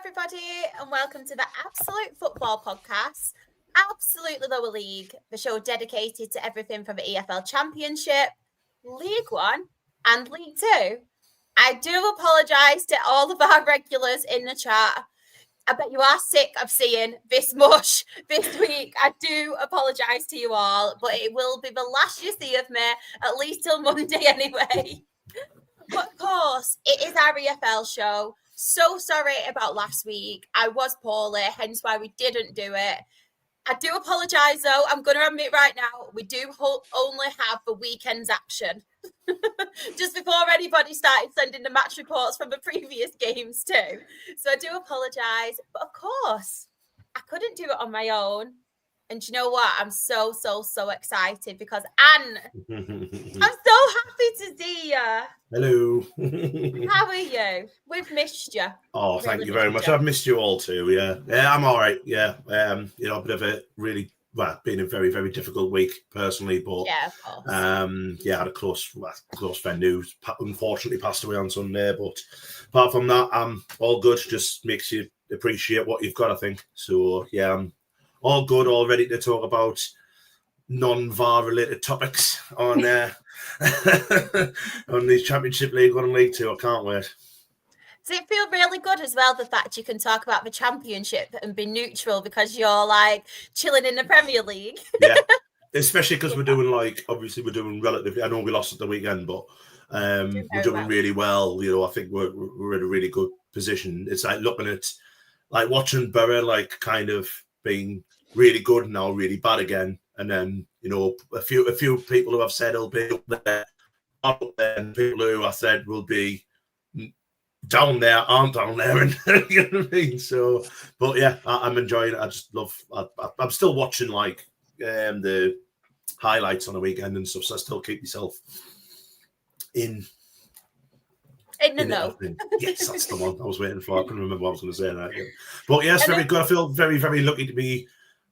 everybody, and welcome to the Absolute Football Podcast, Absolutely Lower League, the show dedicated to everything from the EFL Championship, League One, and League Two. I do apologise to all of our regulars in the chat. I bet you are sick of seeing this mush this week. I do apologise to you all, but it will be the last you see of me, at least till Monday anyway. But of course, it is our EFL show. So sorry about last week. I was poorly, hence why we didn't do it. I do apologise though. I'm going to admit right now, we do only have the weekend's action. Just before anybody started sending the match reports from the previous games too. So I do apologise. But of course, I couldn't do it on my own. And do you know what? I'm so excited because Anne, I'm so happy to see you. Hello. How are you? We've missed you. Oh, thank you very much. I've missed you all too. Yeah, I'm all right. Yeah, a bit of a really been a very, very difficult week personally, but yeah, of course. I had a close friend who unfortunately passed away on Sunday. But apart from that, I'm all good. Just makes you appreciate what you've got, I think. So yeah, I'm all good, all ready to talk about non-VAR related topics on on the Championship, League One and League Two. I can't wait. Does it feel really good as well, the fact you can talk about the Championship and be neutral because you're like chilling in the Premier League? Yeah, especially because we're doing relatively. I know we lost at the weekend, but we're doing really well. You know, I think we're in a really good position. It's like looking at, like watching Borough, like kind of being really good and now really bad again. And then, you know, a few people who have said it'll be up there, and people who I said will be down there aren't down there, and you know what I mean. So, but yeah, I'm enjoying it. I just love. I'm still watching like the highlights on the weekend and stuff, so I still keep myself in the know. Yes, that's the one I was waiting for. I couldn't remember what I was going to say. That, yeah. But yes, very good. I feel very, very lucky to be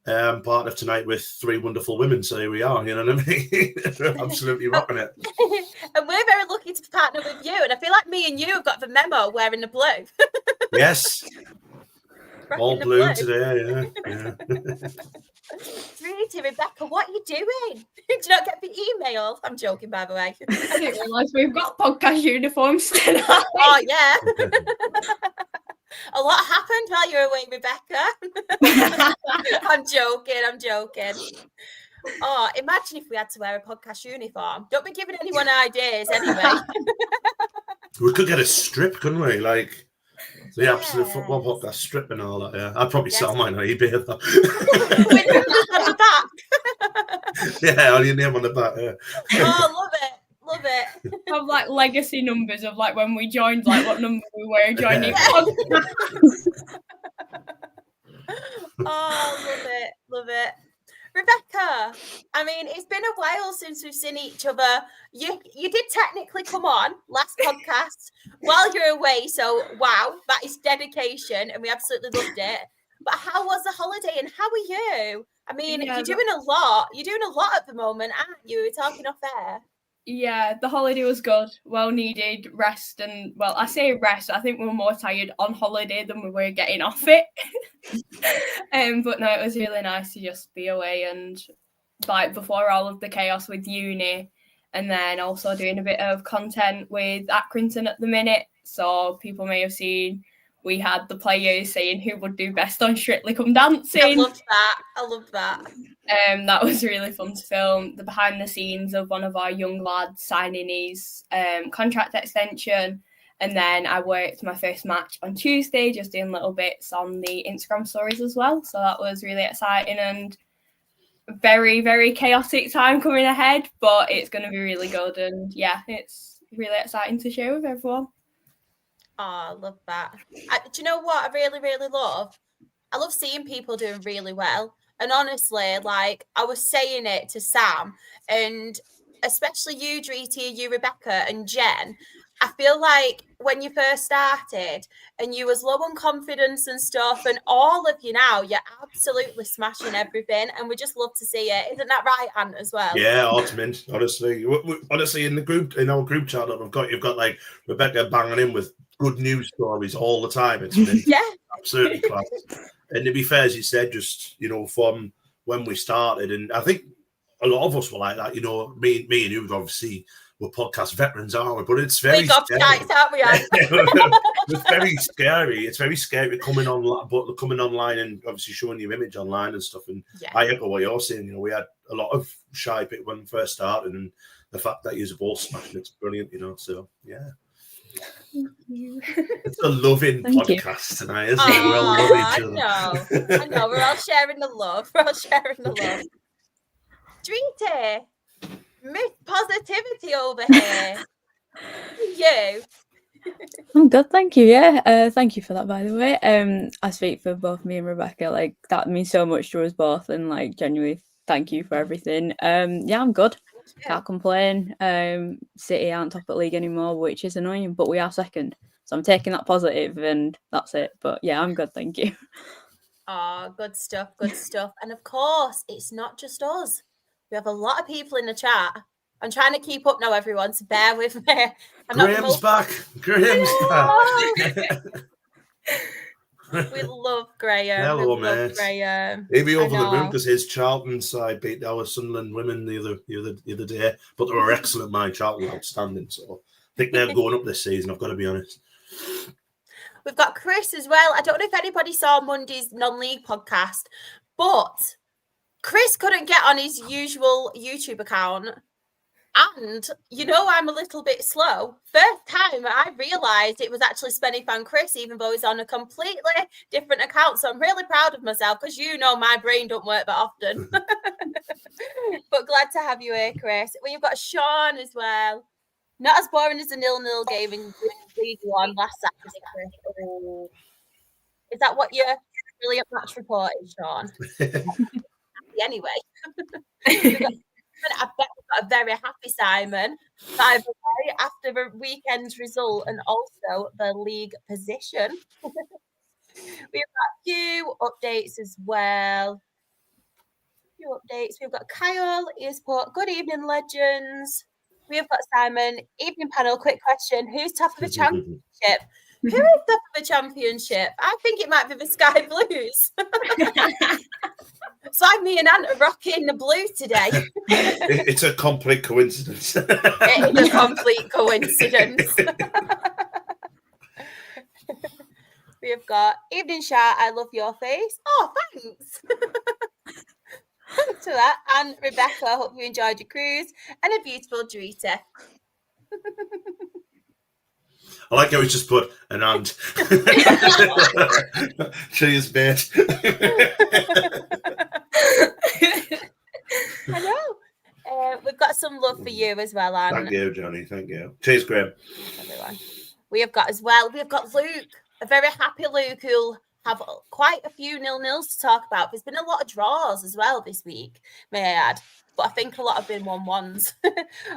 part of tonight with three wonderful women. So here we are, you know what I mean? Absolutely rocking it. And we're very lucky to partner with you. And I feel like me and you have got the memo wearing the blue. Yes. All blue today, yeah. Sweetie, Rebecca, what are you doing? Did you not get the email? I'm joking, by the way. I didn't realise we've got podcast uniforms tonight. Oh, yeah. A lot happened while you were away, Rebecca. I'm joking. Oh, imagine if we had to wear a podcast uniform. Don't be giving anyone ideas anyway. We could get a strip, couldn't we? Like the Absolute Football Podcast strip and all that, yeah. I'd probably sell mine on eBay, though. With numbers on the back. Yeah, on your name on the back, yeah. Oh, love it. Have like legacy numbers of like when we joined, like what number we were joining. Oh, love it. Rebecca, I mean, it's been a while since we've seen each other. You did technically come on last podcast while you're away, so wow, that is dedication, and we absolutely loved it. But how was the holiday, and how are you? I mean, you're doing a lot. You're doing a lot at the moment, aren't you? We're talking off air. Yeah, the holiday was good. Well needed rest, and well, I say rest. I think we were more tired on holiday than we were getting off it. But no, it was really nice to just be away and like before all of the chaos with uni, and then also doing a bit of content with Accrington at the minute. So people may have seen we had the players saying who would do best on Strictly Come Dancing. I love that. That was really fun to film. The behind the scenes of one of our young lads signing his contract extension. And then I worked my first match on Tuesday, just doing little bits on the Instagram stories as well. So that was really exciting and very, very chaotic time coming ahead. But it's going to be really good. And yeah, it's really exciting to share with everyone. Oh, I love that. Do you know what I really, really love? I love seeing people doing really well. And honestly, like I was saying it to Sam, and especially you, Dreety, you, Rebecca, and Jen. I feel like when you first started and you was low on confidence and stuff, and all of you now, you're absolutely smashing everything, and we just love to see it. Isn't that right, Ant, as well? Yeah, mint, honestly. Honestly, in our group chat that you've got like Rebecca banging in with good news stories all the time. It's been absolutely class. And to be fair, as you said, just, from when we started, and I think a lot of us were like that, me and you obviously we're podcast veterans, aren't we? But it's very scary. Aren't we? It's very scary. It's very scary coming online and obviously showing your image online and stuff. And I echo what you're saying. We had a lot of shy people when we first started, and the fact that you're both smashing, it's brilliant. So yeah. Thank you. It's a loving podcast tonight, isn't it? We all love each other. I know. We're all sharing the love. Dreety, Miss Positivity over here. You. I'm good, thank you. Yeah, thank you for that, by the way. I speak for both me and Rebecca. Like, that means so much to us both, and like, genuinely, thank you for everything. Yeah, I'm good. Can't complain. City aren't top of the league anymore, which is annoying, but we are second. So I'm taking that positive, and that's it. But yeah, I'm good, thank you. Oh, good stuff. And of course, it's not just us. We have a lot of people in the chat. I'm trying to keep up now, everyone, so bear with me. Graham's back. We love Graham. Hello, mate. Graham. He'll be over the moon because his Charlton side beat our Sunderland women the other day. But they were excellent, my Charlton, outstanding. So I think they're going up this season, I've got to be honest. We've got Chris as well. I don't know if anybody saw Monday's non-league podcast, but Chris couldn't get on his usual YouTube account. And I'm a little bit slow. First time I realised it was actually Spenny Fan Chris, even though he's on a completely different account. So I'm really proud of myself because my brain don't work that often. But glad to have you here, Chris. We've got Sean as well. Not as boring as a 0-0 game in League One last Saturday, Chris. Oh. Is that what your brilliant match report is, Sean? Anyway. I bet we've got a very happy Simon after the weekend's result and also the league position. We've got a few updates as well. We've got Kyle, Earsport. Good evening, legends. We have got Simon. Evening panel. Quick question: who's top of the championship? Who is top of the championship? I think it might be the Sky Blues. So me and Ant are rocking the blue today. It's a complete coincidence. It is a complete coincidence. We have got Evening Shah, I love your face. Oh, thanks. Thanks for that. And Rebecca, I hope you enjoyed your cruise. And a beautiful Drita. I like how he's just put an and. Cheers, mate. I know. We've got some love for you as well, Anne. Thank you, Johnny. Thank you. Cheers, Graham. Everyone. We have got Luke, a very happy Luke who'll have quite a few 0-0s to talk about. There's been a lot of draws as well this week, may I add. But I think a lot have been 1-1s.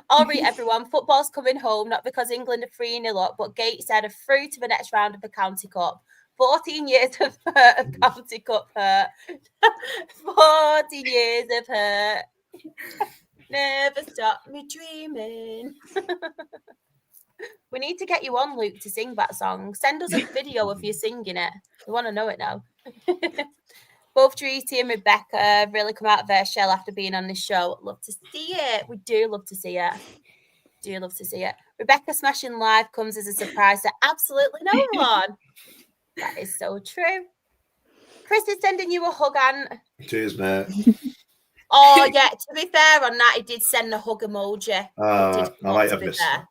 All right, everyone. Football's coming home, not because England are 3-0 up, but Gateshead are through to the next round of the County Cup. 14 years of hurt of County Cup hurt. 14 years of hurt. Never stop me dreaming. We need to get you on, Luke, to sing that song. Send us a video of you singing it. We want to know it now. Both Dreety and Rebecca have really come out of their shell after being on this show. Love to see it. We do love to see it. Rebecca smashing live comes as a surprise to absolutely no one. That is so true. Chris is sending you a hug, Ant. Cheers, mate. Oh, yeah. To be fair on that, he did send a hug emoji. I might have missed that.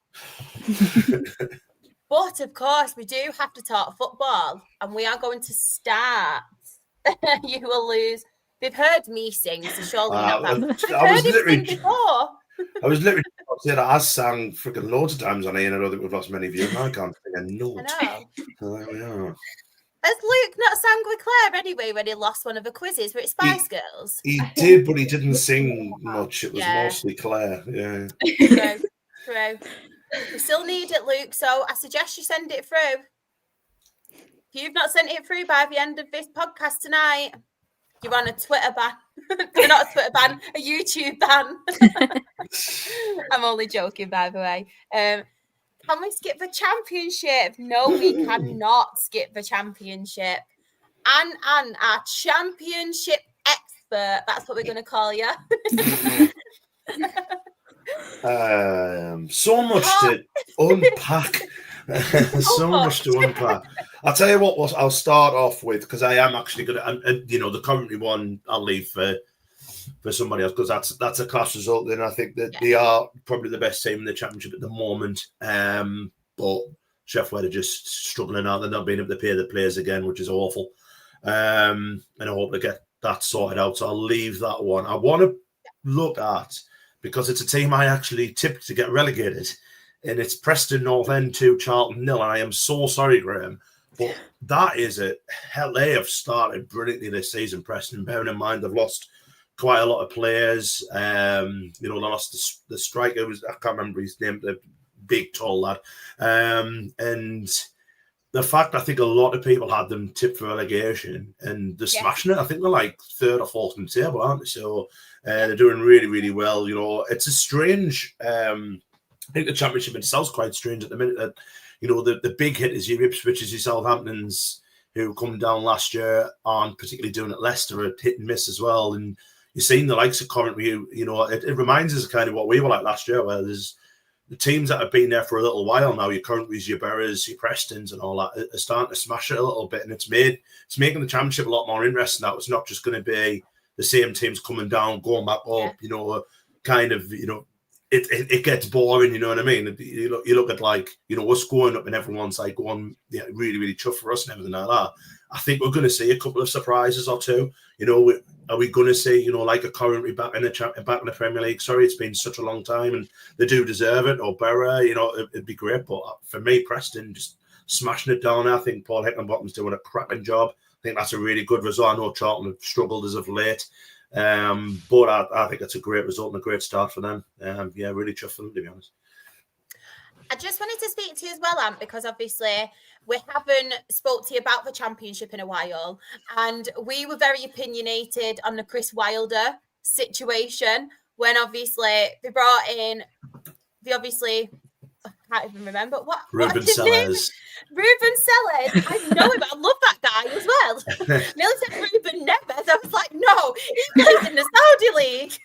But, of course, we do have to talk football. And we are going to start. You will lose. They've heard me sing, so surely not that. I was literally saying I sang freaking loads of times on here, and I know that we've lost many viewers. I can't think of note. I know. So there we are. Has Luke not sang with Claire anyway when he lost one of the quizzes? Were it Spice Girls? He did, but he didn't sing much. It was mostly Claire. Yeah. True. We still need it, Luke, so I suggest you send it through. If you've not sent it through by the end of this podcast tonight, you're on a Twitter ban. Not a Twitter ban, a YouTube ban. I'm only joking, by the way. Can we skip the championship? No, we cannot skip the championship. And our championship expert, that's what we're going to call you. So much to unpack. So much to unpack. I'll tell you what, I'll start off with, because I am actually going to, and the Coventry one I'll leave for somebody else, because that's a class result, and I think that they are probably the best team in the championship at the moment. But Sheffield are just struggling out. They're not being able to pay the players again, which is awful. And I hope they get that sorted out. So I'll leave that one. I want to look at, because it's a team I actually tipped to get relegated, and it's Preston North End 2, Charlton 0. And I am so sorry, Graham, but that is they have started brilliantly this season, Preston, bearing in mind they've lost quite a lot of players. They lost the striker, I can't remember his name, the big tall lad. And the fact, I think a lot of people had them tipped for relegation, and they're smashing it. I think they're like third or fourth in the table, aren't they? So they're doing really, really well. It's a strange. I think the championship itself is quite strange at the minute. That the big hit is your Ipswich, your Southamptons, who come down last year, aren't particularly doing it. Leicester are hit and miss as well, and you're seeing the likes of Coventry. It reminds us of kind of what we were like last year, where there's the teams that have been there for a little while now, your Coventrys, your Berras, your Prestons and all that, are starting to smash it a little bit. And it's making the championship a lot more interesting now. It's not just going to be the same teams coming down, going back up, it gets boring, you know what I mean? You look at us going up and everyone's like going, really, really tough for us and everything like that. I think we're going to see a couple of surprises or two. Are we going to see, like a Coventry back in the Premier League? Sorry, it's been such a long time, and they do deserve it. Or Borough, it'd be great. But for me, Preston just smashing it down. I think Paul Heckenbottom's doing a cracking job. I think that's a really good result. I know Charlton have struggled as of late, but I think it's a great result and a great start for them. Really chuffed for them, to be honest. I just wanted to speak to you as well, Ant, because obviously we haven't spoke to you about the championship in a while, and we were very opinionated on the Chris Wilder situation when obviously they brought in I can't even remember Ruben Sellers. Ruben Sellers. I know him. I love that guy as well. Nearly said Ruben Neves. I was like, no, he plays in the Saudi league.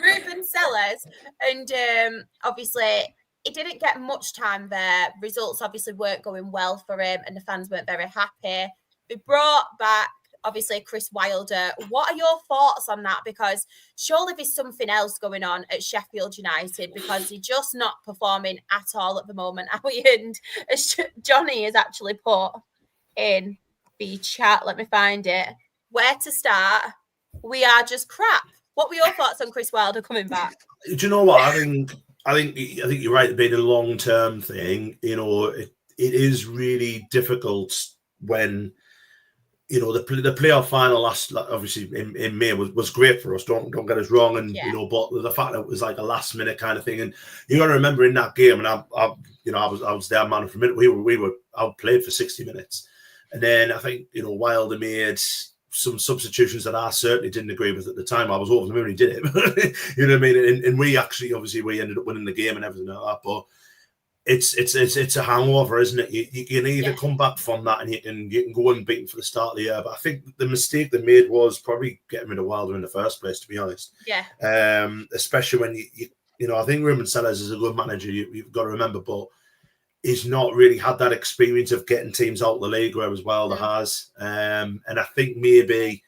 Ruben Sellers, and obviously he didn't get much time there. Results obviously weren't going well for him, and the fans weren't very happy. They brought back, obviously, Chris Wilder. What are your thoughts on that? Because surely there's something else going on at Sheffield United, because they're just not performing at all at the moment, are we? And as Johnny has actually put in the chat, let me find it, where to start. We are just crap. What were your thoughts on Chris Wilder coming back? Do you know what? I think you're right. Being a long-term thing, it is really difficult when, the playoff final obviously in May was great for us. Don't get us wrong, and but the fact that it was like a last-minute kind of thing, and you got to remember in that game, and I was there man for a minute. We were outplayed for 60 minutes, and then I think Wilder made some substitutions that I certainly didn't agree with at the time. I was over the moon he did it. You know what I mean? And we actually, obviously, we ended up winning the game and everything like that. But it's a hangover, isn't it? You can either come back from that and you can go unbeaten for the start of the year. But I think the mistake they made was probably getting rid of Wilder in the first place, to be honest. Yeah. Especially when I think Ruben Sellers is a good manager. You've got to remember, but he's not really had that experience of getting teams out of the league, whereas Wilder has. And I think maybe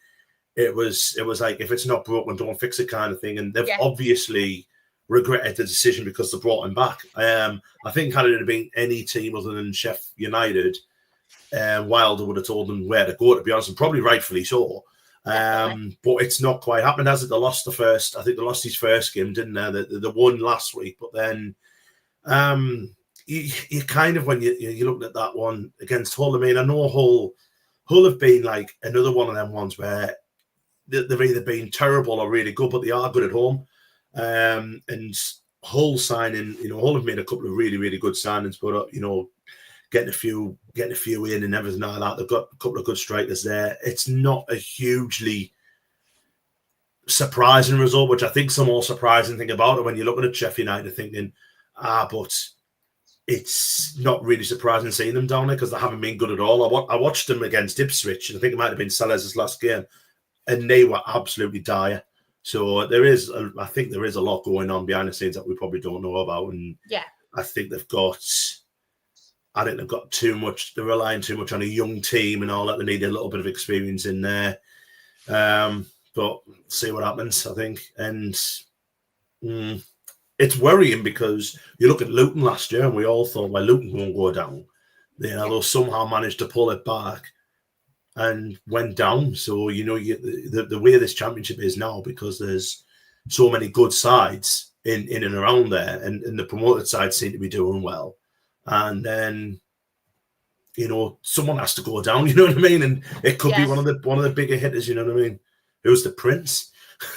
it was like, if it's not broken, don't fix it kind of thing. And they've obviously regretted the decision because they brought him back. I think had it been any team other than Sheffield United, Wilder would have told them where to go, to be honest, and probably rightfully so. But it's not quite happened, has it? They lost I think they lost his first game, didn't they? They won last week, but then you kind of, when you looked at that one against Hull, I mean, I know Hull have been like another one of them ones where they've either been terrible or really good, but they are good at home. And Hull signing, Hull have made a couple of really, really good signings, but getting a few in and everything like that. They've got a couple of good strikers there. It's not a hugely surprising result, which I think is the more surprising thing about it when you're looking at Sheffield United thinking, but it's not really surprising seeing them down there because they haven't been good at all. I watched them against Ipswich, and I think it might have been Sellers' last game, and they were absolutely dire. So I think there is a lot going on behind the scenes that we probably don't know about, and I think they've got too much. They're relying too much on a young team and all that. They need a little bit of experience in there. But see what happens, I think. And it's worrying because you look at Luton last year and we all thought, well, Luton won't go down. They'll somehow managed to pull it back and went down. So, the way this championship is now, because there's so many good sides in and around there, and the promoted sides seem to be doing well. And then, someone has to go down, you know what I mean? And it could be one of the bigger hitters, you know what I mean? Who's the Prince?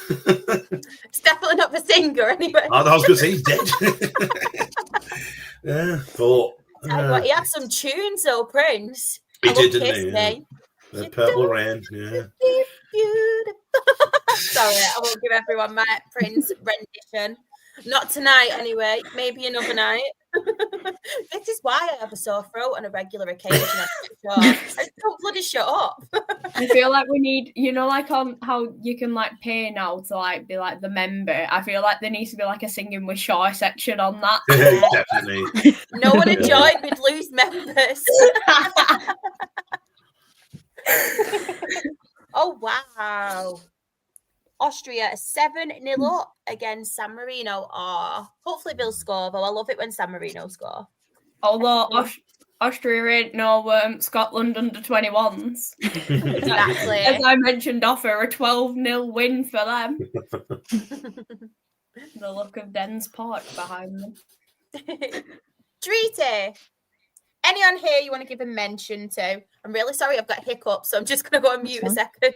It's definitely not the singer, anyway. I was going to say he's dead. Yeah, but he had some tunes, though, Prince. He did, didn't he? The Purple Rain, yeah. Sorry, I won't give everyone my Prince rendition. Not tonight, anyway. Maybe another night. This is why I have a sore throat on a regular occasion. I just don't bloody shut up. I feel like we need, like on how you can like pay now to like be like the member. I feel like there needs to be like a singing with Shaw section on that. Definitely. No one had joined, we'd lose members. Oh wow. Austria 7-0 up against San Marino. Hopefully they'll score, though. I love it when San Marino score. Although Austria ain't no Scotland under 21s. Exactly. As I mentioned, offer a 12-0 win for them. The look of Den's Park behind them. Treaty. Anyone here you want to give a mention to? I'm really sorry I've got hiccups, so I'm just going to go on mute a second.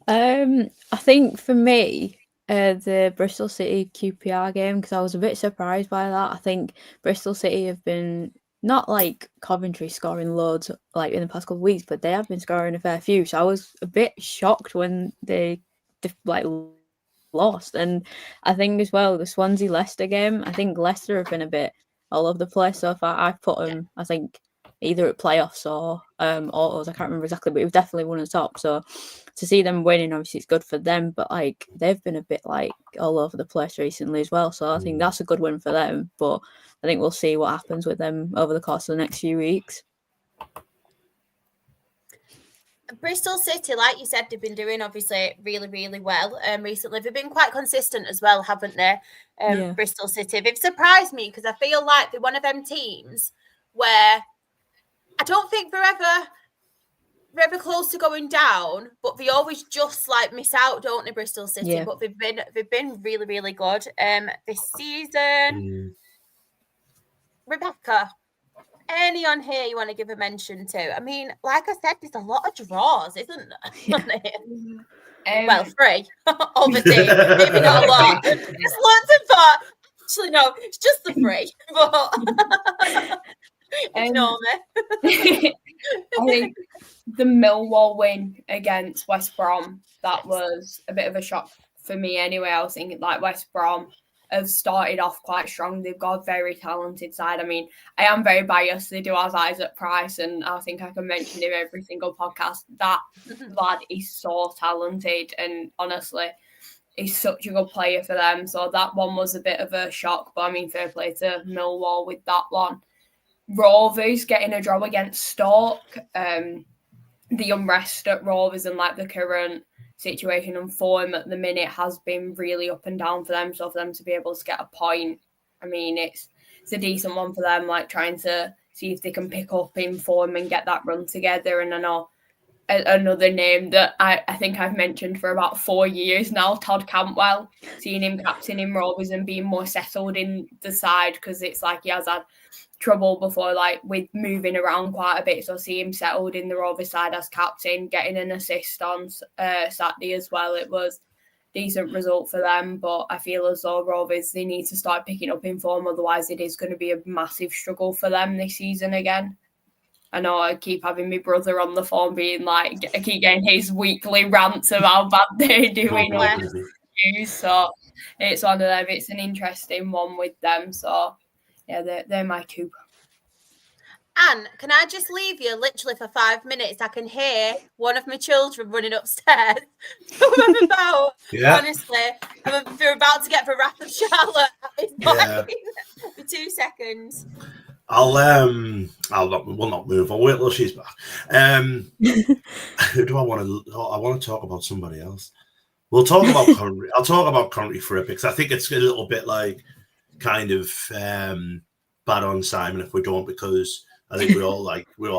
I think for me, the Bristol City QPR game, because I was a bit surprised by that. I think Bristol City have been not like Coventry scoring loads like in the past couple of weeks, but they have been scoring a fair few. So I was a bit shocked when they like lost. And I think as well the Swansea Leicester game, I think Leicester have been a bit all over the place so far. I've put them, I think, either at playoffs or autos. I can't remember exactly, but we've definitely won the top. So to see them winning, obviously it's good for them, but like they've been a bit like all over the place recently as well. So I think that's a good win for them. But I think we'll see what happens with them over the course of the next few weeks. Bristol City, like you said, they've been doing obviously really, really well recently. They've been quite consistent as well, haven't they? Bristol City. They've surprised me because I feel like they're one of them teams where I don't think they're ever close to going down, but they always just like miss out, don't they, Bristol City? Yeah. But they've been really, really good this season. Rebecca, any on here you want to give a mention to? I mean, like I said, there's a lot of draws, isn't there? Well, 3 obviously, maybe not a lot. There's lots of that. Actually, no, it's just the 3. But ignore me. I think the Millwall win against West Brom, that was a bit of a shock for me anyway. I was thinking like West Brom have started off quite strong. They've got a very talented side. I mean, I am very biased. They do have Isaac Price, and I think I can mention him every single podcast. That lad is so talented, and honestly, he's such a good player for them. So that one was a bit of a shock, but I mean, fair play to Millwall with that one. Rovers getting a draw against Stoke. The unrest at Rovers and like the current situation and form at the minute has been really up and down for them. So for them to be able to get a point, I mean, it's a decent one for them, like trying to see if they can pick up in form and get that run together. And I know another name that I think I've mentioned for about 4 years now, Todd Cantwell, seeing him captaining Rovers and being more settled in the side, because it's like he has had trouble before, like with moving around quite a bit. So see him settled in the Rovers side as captain, getting an assist on Saturday as well. It was decent result for them. But I feel as though Rovers, they need to start picking up in form. Otherwise, it is going to be a massive struggle for them this season again. I know I keep having my brother on the phone being like, I keep getting his weekly rants of how bad they're doing. So it's one of them. It's an interesting one with them. So yeah, they're my two. Anne, can I just leave you literally for 5 minutes? I can hear one of my children running upstairs. Honestly, they're about to get the wrath of Charlotte. For 2 seconds. We'll not move. I'll wait till she's back. Who do I want to? I want to talk about somebody else. We'll talk about Coventry. I'll talk about Coventry for a bit because I think it's a little bit like kind of bad on Simon if we don't, because I think we all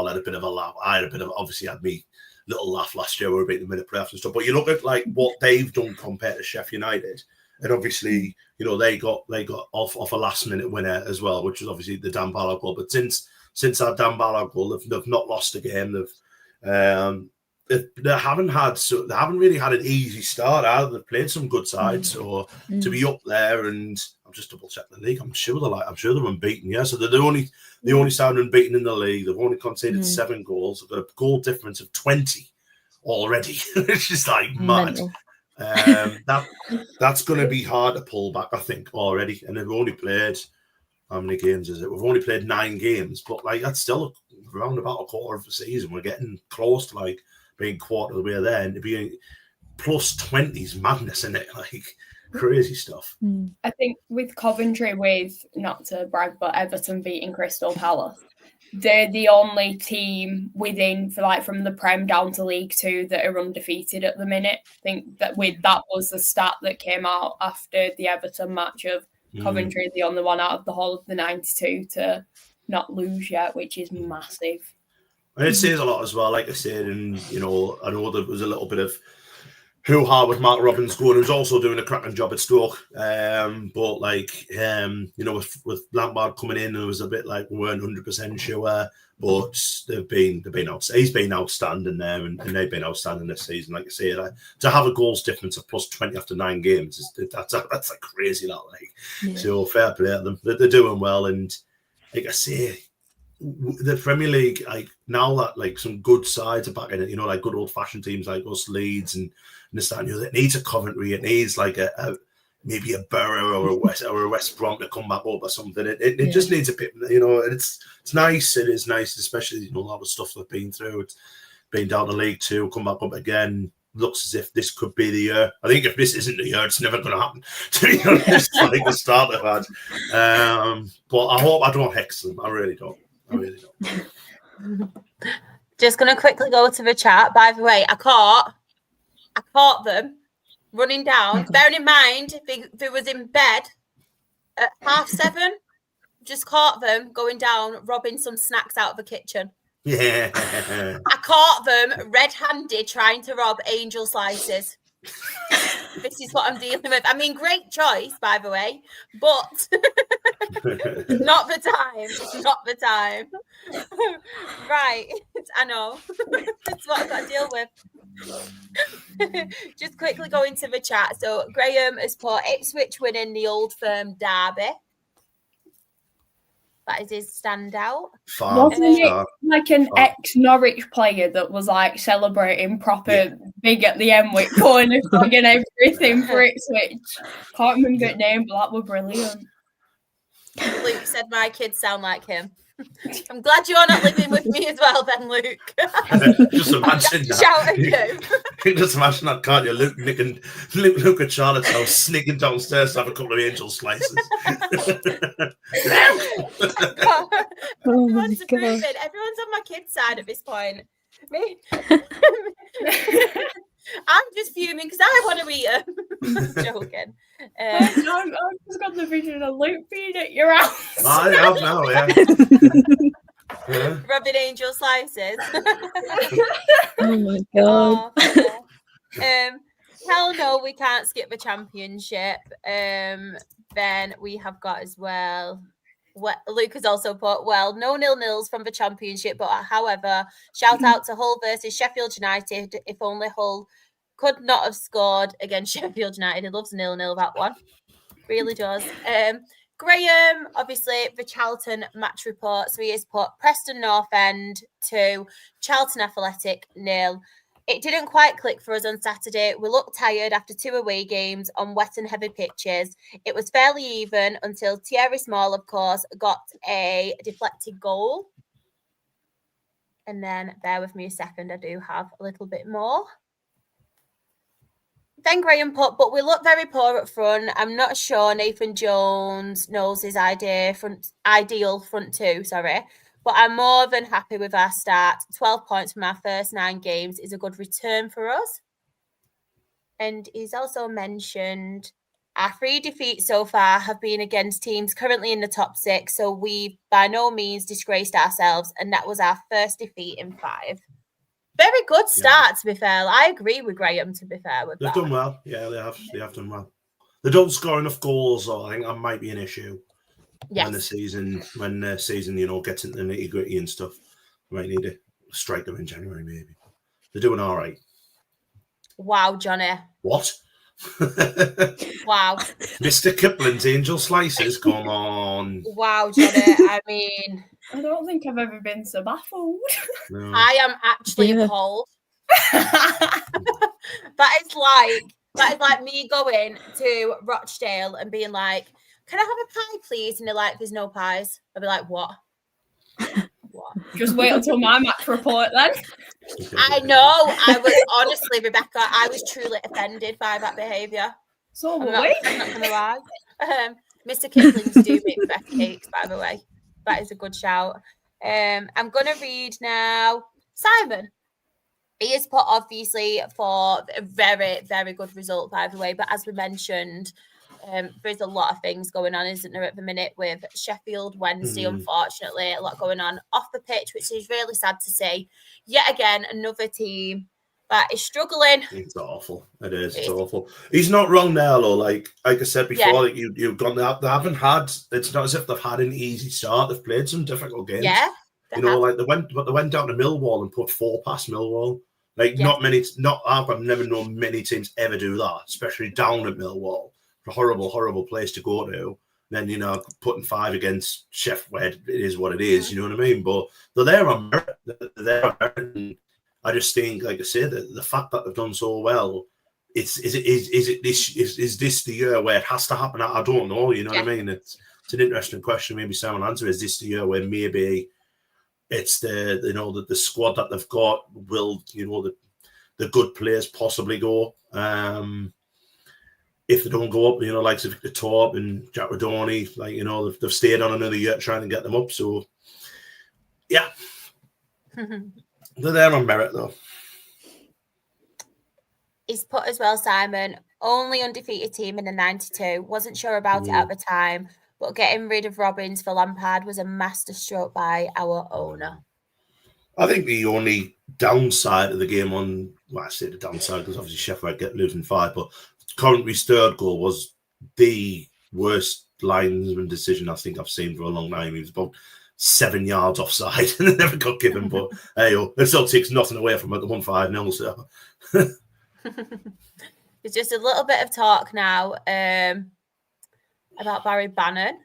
had a bit of a laugh. I obviously had me little laugh last year. We were beating the minute playoffs and stuff. But you look at like what they've done compared to Sheffield United, and obviously they got off a last minute winner as well, which was obviously the Dan Ballard goal. But since that Dan Ballard goal, they've not lost a game. They haven't really had an easy start either. They've played some good sides, so to be up there, and I'm just double checking the league. I'm sure they're unbeaten. Yeah, so they're the only side unbeaten in the league. They've only conceded 7 goals. They've got a goal difference of 20 already. It's just like mad. That's going to be hard to pull back, I think, already. And they've only played, how many games is it? We've only played 9 games, but like that's still around about a quarter of the season. We're getting close to like being quarter of the way there, and to be plus 20 is madness, isn't it? Like crazy stuff. I think with Coventry, with not to brag, but Everton beating Crystal Palace, they're the only team within from the Prem down to League 2 that are undefeated at the minute. I think that was the stat that came out after the Everton match of Coventry, the only one out of the whole of the 92 to not lose yet, which is massive. And it says a lot as well, like I said, and I know there was a little bit of hoo-ha with Mark Robbins going, who's also doing a cracking job at Stoke. But with Lampard coming in, it was a bit like we weren't 100% sure. But he's been outstanding there, and they've been outstanding this season. Like I say, to have a goals difference of plus 20 after 9 games, that's a crazy lot. So fair play to them. They're doing well, and like I say, the Premier League, like now that like some good sides are back in it, like good old fashioned teams like us, Leeds and this that, it needs a Coventry, it needs like maybe a Borough or a West Brom to come back up or something. It just needs a bit, it's nice. It is nice, especially a lot of stuff they've been through. It's been down to League 2, come back up again. Looks as if this could be the year. I think if this isn't the year, it's never going to happen. To be honest, like the start they've had. But I hope I don't hex them. I really don't. Just going to quickly go to the chat. By the way, I caught them running down. Bearing in mind, they was in bed at 7:30. Just caught them going down, robbing some snacks out of the kitchen. Yeah. I caught them red-handed trying to rob angel slices. This is what I'm dealing with. I mean, great choice, by the way, but not the time. Not the time. Right. I know. That's what I've got to deal with. Just quickly go into the chat. So Graham has put Ipswich winning the Old Firm derby. That is his standout. Wasn't it like an ex-Norwich player that was like celebrating proper big at the end with corner flag and everything for Ipswich? Can't remember the name, but that were brilliant. Luke said my kids sound like him. I'm glad you're not living with me as well then, Luke. Just imagine that. Shout at you. Just imagine that, can't you? Luke at Charlotte's house sneaking downstairs to have a couple of angel slices. Everyone's approving. Everyone's on my kids' side at this point. Me. I'm just fuming because I want to eat them. Joking. I've just got the vision of Luke being at your house. I have now, yeah. Rubbing angel slices. Oh my god. Hell no, we can't skip the championship. Then we have got as well. Luke has also put, no 0-0s from the championship, but however, shout out to Hull versus Sheffield United. If only Hull could not have scored against Sheffield United. He loves 0-0 that one. Really does. Graham, obviously, the Charlton match report. So he has put Preston North End 2, Charlton Athletic 0. It didn't quite click for us on Saturday. We looked tired after 2 away games on wet and heavy pitches. It was fairly even until Thierry Small, of course, got a deflected goal. And then, bear with me a second, I do have a little bit more. Then Graham put, but we look very poor up front. I'm not sure Nathan Jones knows his ideal front two, but I'm more than happy with our start. 12 points from our first 9 games is a good return for us. And he's also mentioned our 3 defeats so far have been against teams currently in the top 6, so we've by no means disgraced ourselves, and that was our first defeat in 5. Very good start, to be fair. I agree with Graham, to be fair with They've that. done well. Yeah, they have done well. They don't score enough goals, though. I think that might be an issue. Yes. When the season, gets into the nitty-gritty and stuff. We might need to strike them in January, maybe. They're doing all right. Wow, Johnny. What? Wow. Mr. Kipling's Angel Slices, come on. Wow, Johnny. I mean... I don't think I've ever been so baffled. No. I am actually appalled. That is like me going to Rochdale and being like, can I have a pie, please? And they're like, there's no pies. I'll be like, what? What? Just wait until my match report then. I know. I was honestly, Rebecca, I was truly offended by that behaviour. So I'm not going to lie. Mr. Kipling's do make the best cakes, by the way. That is a good shout. I'm going to read now. Simon. He is put, obviously, for a very, very good result, by the way. But as we mentioned, there's a lot of things going on, isn't there, at the minute with Sheffield Wednesday, unfortunately. A lot going on off the pitch, which is really sad to see. Yet again, another team that is struggling. It's awful. It is. It's awful. He's not wrong now, though. Like I said before, like you've gone out. They haven't had. It's not as if they've had an easy start. They've played some difficult games. Yeah. They went down to Millwall and put 4 past Millwall. I've never known many teams ever do that, especially down at Millwall. A horrible, horrible place to go to. Then, putting 5 against Sheffield, it is what it is, you know what I mean? But they're there on merit. They're there on merit. I just think, like I said, the fact that they've done so well, is this the year where it has to happen? I don't know, you know what I mean? It's an interesting question. Maybe someone answer, is this the year where maybe it's the squad that they've got will, the good players possibly go. If they don't go up, like Victor Torp and Jack Rodoni, they've stayed on another year trying to get them up. So, yeah. They're there on merit, though. He's put as well, Simon, only undefeated team in the 92. Wasn't sure about it at the time, but getting rid of Robbins for Lampard was a masterstroke by our owner. I think the only downside of the game I say the downside because obviously Sheffield get losing 5, but Coventry's 3rd goal was the worst linesman decision I think I've seen for a long time. He was about 7 yards offside and it never got given, but hey, it still takes nothing away from it. The 1-5-0. So. There's just a little bit of talk now about Barry Bannon.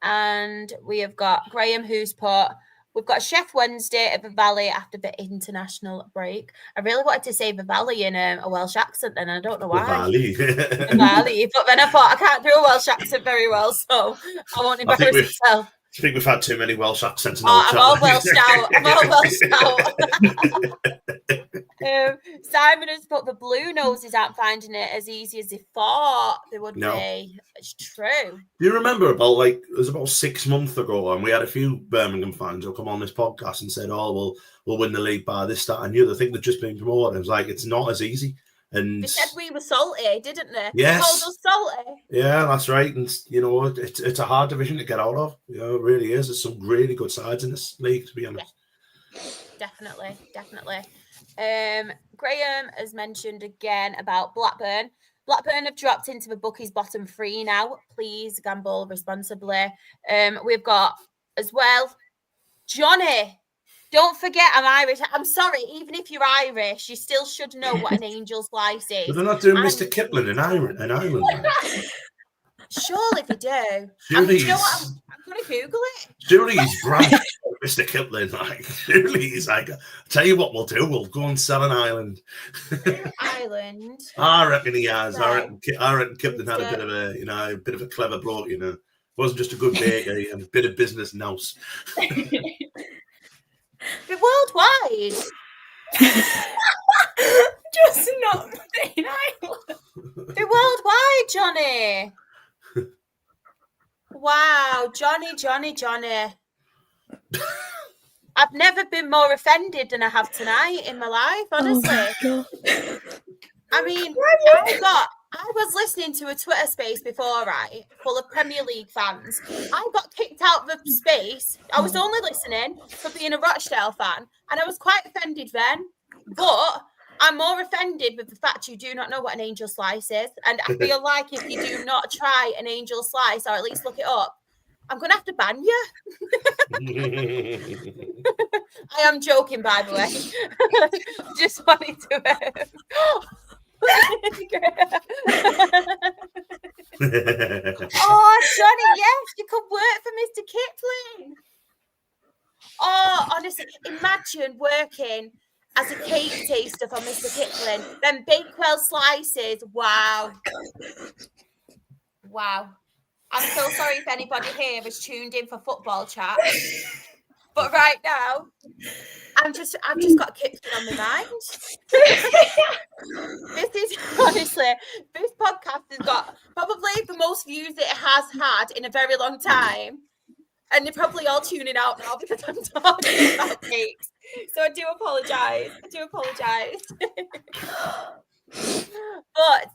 And we have got Graham who's put, we've got Sheffield Wednesday at the Valley after the international break. I really wanted to say the Valley in a Welsh accent then. I don't know why. The Valley. But then I thought I can't do a Welsh accent very well, so I won't embarrass myself. I think we've had too many Welsh accents. I'm all Welsh out. Simon has put the Blue Noses aren't finding it as easy as they thought they would be. It's true. Do you remember it was about 6 months ago, and we had a few Birmingham fans who come on this podcast and said, "Oh, we'll win the league by this, that, and the other." I think they've just been promoted. It was like it's not as easy. And they said we were salty, didn't they? Yes. They called us salty. Yeah, that's right. And it's a hard division to get out of. It really is. There's some really good sides in this league, to be honest. Yeah. Definitely. Graham has mentioned again about Blackburn. Blackburn have dropped into the bookies bottom 3 now. Please gamble responsibly. We've got as well Johnny. Don't forget, I'm Irish. I'm sorry, even if you're Irish, you still should know what an angel slice is. But they're not doing Mr. Kipling in Ireland. Surely they do. Surely You know what? I'm going to Google it. Surely he's brand Mr. Kipling. Like, surely he's like, I'll tell you what we'll do. We'll go and sell an island. Island. I reckon he has. Right. I reckon Kipling had a bit of a clever bloke. Wasn't just a good baker, he had a bit of business nous. But worldwide. Just not in Ireland. They're worldwide, Johnny. Wow, Johnny. I've never been more offended than I have tonight in my life, honestly. Oh I mean, I was listening to a Twitter space before, right, full of Premier League fans. I got kicked out of the space. I was only listening for being a Rochdale fan, and I was quite offended then. But I'm more offended with the fact you do not know what an angel slice is. And I feel like if you do not try an angel slice, or at least look it up, I'm going to have to ban you. I am joking, by the way. Just wanted to... Oh, Johnny, yes, you could work for Mr. Kipling. Oh, honestly, imagine working as a cake taster for Mr. Kipling. Then Bakewell slices. Wow. I'm so sorry if anybody here has tuned in for football chat. But right now, I've just got Kipling on my mind. This is honestly, this podcast has got probably the most views it has had in a very long time. And you're probably all tuning out now because I'm talking about cakes. So I do apologise. But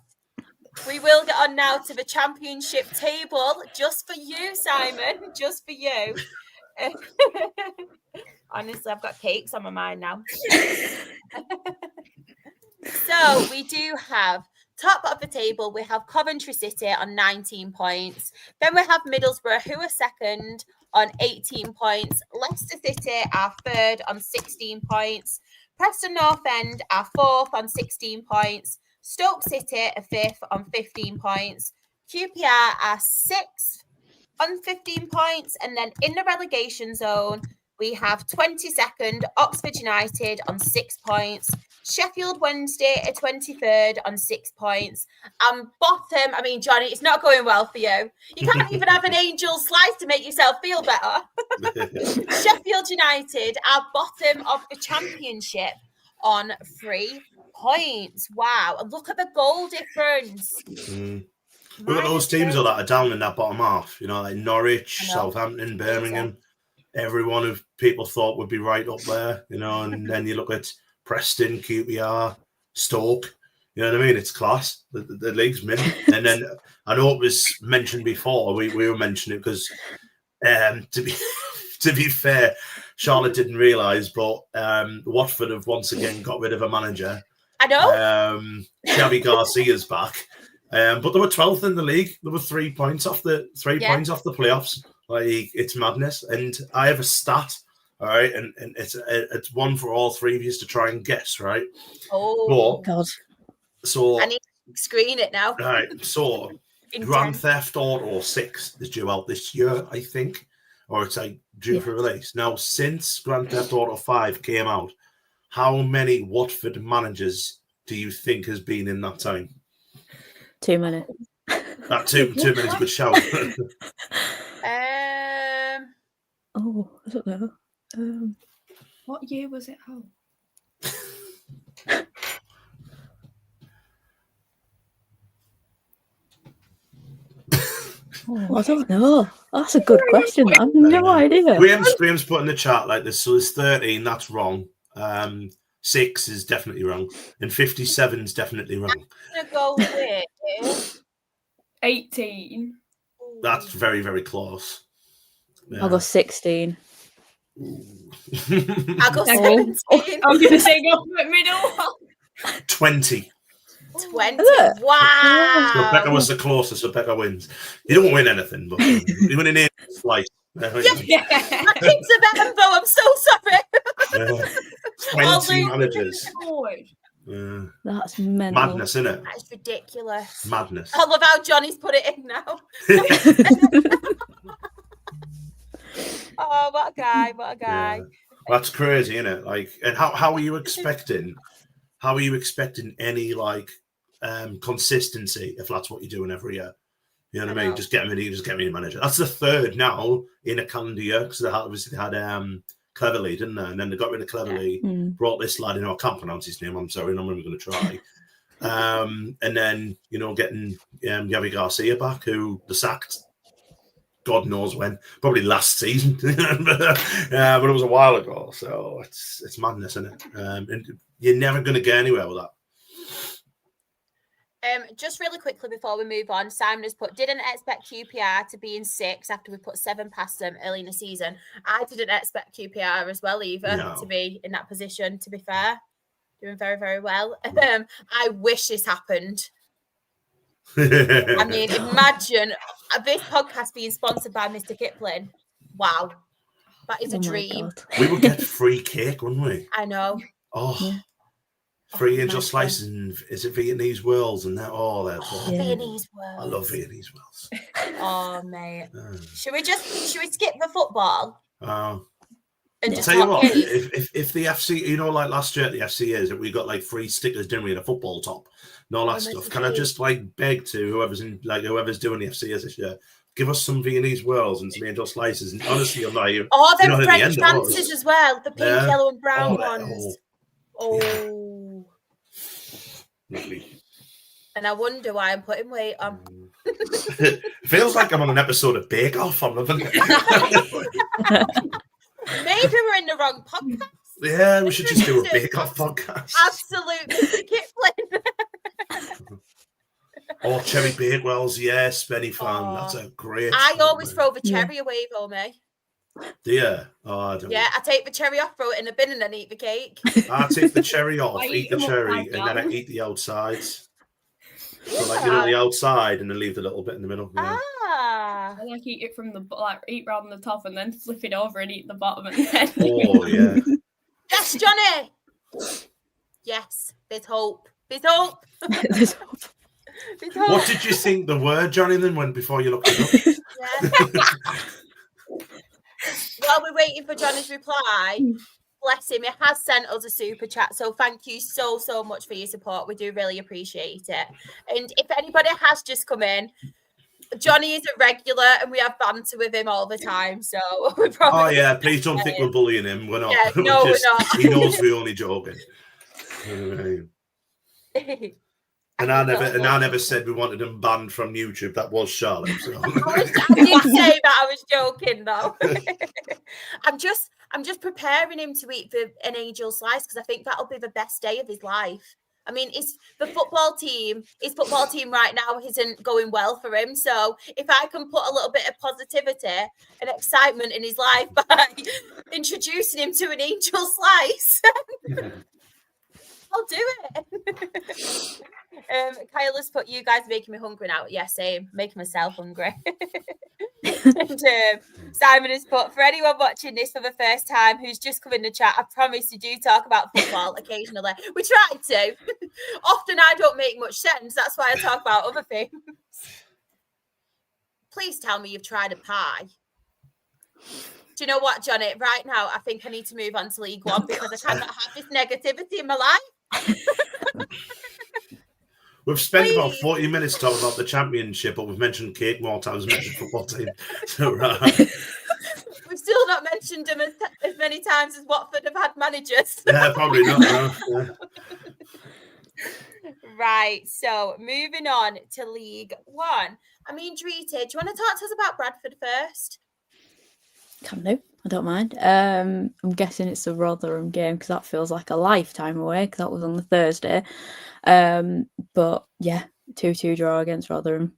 we will get on now to the championship table just for you, Simon. Just for you. Honestly, I've got cakes on my mind now. So we do have top of the table. We have Coventry City on 19 points. Then we have Middlesbrough, who are second on 18 points. Leicester City are third on 16 points. Preston North End are fourth on 16 points. Stoke City are fifth on 15 points. QPR are sixth on 15 points. And then in the relegation zone, we have 22nd Oxford United on 6 points. Sheffield Wednesday are 23rd on 6 points. And bottom, I mean, Johnny, it's not going well for you. You can't even have an angel slice to make yourself feel better. Sheffield United are bottom of the championship on 3 points. Wow. And look at the goal difference. Look at those teams that are down in that bottom half, like Norwich, Southampton, Birmingham. Everyone who people thought would be right up there, and then you look at Preston, QPR, Stoke. You know what I mean? It's class. The league's mint. And then I know it was mentioned before. We were mentioning it because, to be fair, Charlotte didn't realise, but Watford have once again got rid of a manager. I know. Xavi Garcia's back, but they were 12th in the league. They were 3 points off the points off the playoffs. Like, it's madness. And I have a stat. All right, and it's one for all three of you to try and guess, right? Oh, God. So I need to screen it now. Right, so Grand Theft Auto 6 is due out this year, I think, or it's like due for release. Now, since Grand Theft Auto 5 came out, how many Watford managers do you think has been in that time? Too many. That two minutes, good shout. Oh, I don't know. What year was it out? I don't know. That's a good question. I have no idea. Graham's put in the chat like this. So there's 13. That's wrong. 6 is definitely wrong, and 57 is definitely wrong. I'm gonna go with 18. That's very, very close. Yeah. I'll go 16. I'll go 17. I'm going to say go for middle. 20. 20. Wow. So Becca was the closest, so Becca wins. You don't win anything, but you win an slice. My kids are Bembo, I'm so sorry. 20 managers. That's mental. Madness, isn't it? That is ridiculous. Madness. I love how Johnny's put it in now. Oh, what a guy! What a guy! Yeah. That's crazy, isn't it? Like, and how are you expecting? How are you expecting any consistency if that's what you're doing every year? You know what I mean? Just get me a manager. That's the third now in a calendar year because they obviously had Cleverley, didn't they? And then they got rid of Cleverley, brought this lad in. I can't pronounce his name. I'm sorry, I'm not even going to try. And then getting Javi Garcia back, who they sacked. God knows when, probably last season, but it was a while ago. So it's madness, isn't it? And you're never going to get anywhere with that. Just really quickly before we move on, Simon has put, didn't expect QPR to be in 6 after we put 7 past them early in the season. I didn't expect QPR as well either to be in that position, to be fair. Doing very, very well. I wish this happened. I mean, imagine this podcast being sponsored by Mr. Kipling. Wow. That is a dream. We would get free cake, wouldn't we? I know. Oh. Yeah. Free angel slices and is it Viennese whirls and that? Oh, that's Viennese whirls. I love Viennese whirls. Oh, mate. Should we skip the football? And just tell you what, if the FC, like last year at the FCAs, that we got like free stickers, didn't we, and a football top and all that stuff. Can I just beg to whoever's doing the FCAs this year, give us some Viennese whirls and some angel slices? And honestly, I'm not even. Oh, them French fancies as well, the pink, yellow, and brown ones. Oh. Lovely. And I wonder why I'm putting weight on. It feels like I'm on an episode of Bake Off. I'm loving it. Maybe we're in the wrong podcast. Yeah, we should just do a Bake Off podcast. Absolutely, Kipling. Oh, cherry bakewells, yes, Benny fan. That's a great. I always throw the cherry away, though, mate. Do you? Oh, I don't. Yeah, I take the cherry off, throw it in the bin, and then eat the cake. I take the cherry off, eat the cherry, and then I eat the outsides. So, the outside, and then leave the little bit in the middle. Yeah. I eat it from eat round the top, and then flip it over and eat the bottom. And then oh yeah. Yes, Johnny. Yes, there's hope. There's hope. There's hope. What did you think the word, Johnny? Then before you looked it up. Yeah. While we're waiting for Johnny's reply, bless him, he has sent us a super chat. So thank you so much for your support. We do really appreciate it. And if anybody has just come in, Johnny is a regular and we have banter with him all the time. So we probably. Oh yeah, please don't think we're bullying him. We're not. Yeah, no, we're not. He knows we're only joking. And I never said we wanted him banned from YouTube. That was Charlotte. So. I did say that. I was joking though. I'm just preparing him to eat an angel slice because I think that'll be the best day of his life. I mean, his football team right now isn't going well for him. So if I can put a little bit of positivity and excitement in his life by introducing him to an angel slice, I'll do it. Kyle has put, you guys making me hungry now. Yeah, same. Making myself hungry. And Simon has put, for anyone watching this for the first time who's just come in the chat, I promise you do talk about football occasionally. We try to. Often I don't make much sense. That's why I talk about other things. Please tell me you've tried a pie. Do you know what, Johnny? Right now, I think I need to move on to League One because I cannot have this negativity in my life. We've spent about 40 minutes talking about the championship, but we've mentioned cake more times than mentioned football team. So, we've still not mentioned them as many times as Watford have had managers. Yeah, probably not. No. Yeah. Right, so moving on to League One. I mean, Drita, do you want to talk to us about Bradford first? Can do. I don't mind. I'm guessing it's the Rotherham game because that feels like a lifetime away because that was on the Thursday. But yeah, 2-2 draw against Rotherham.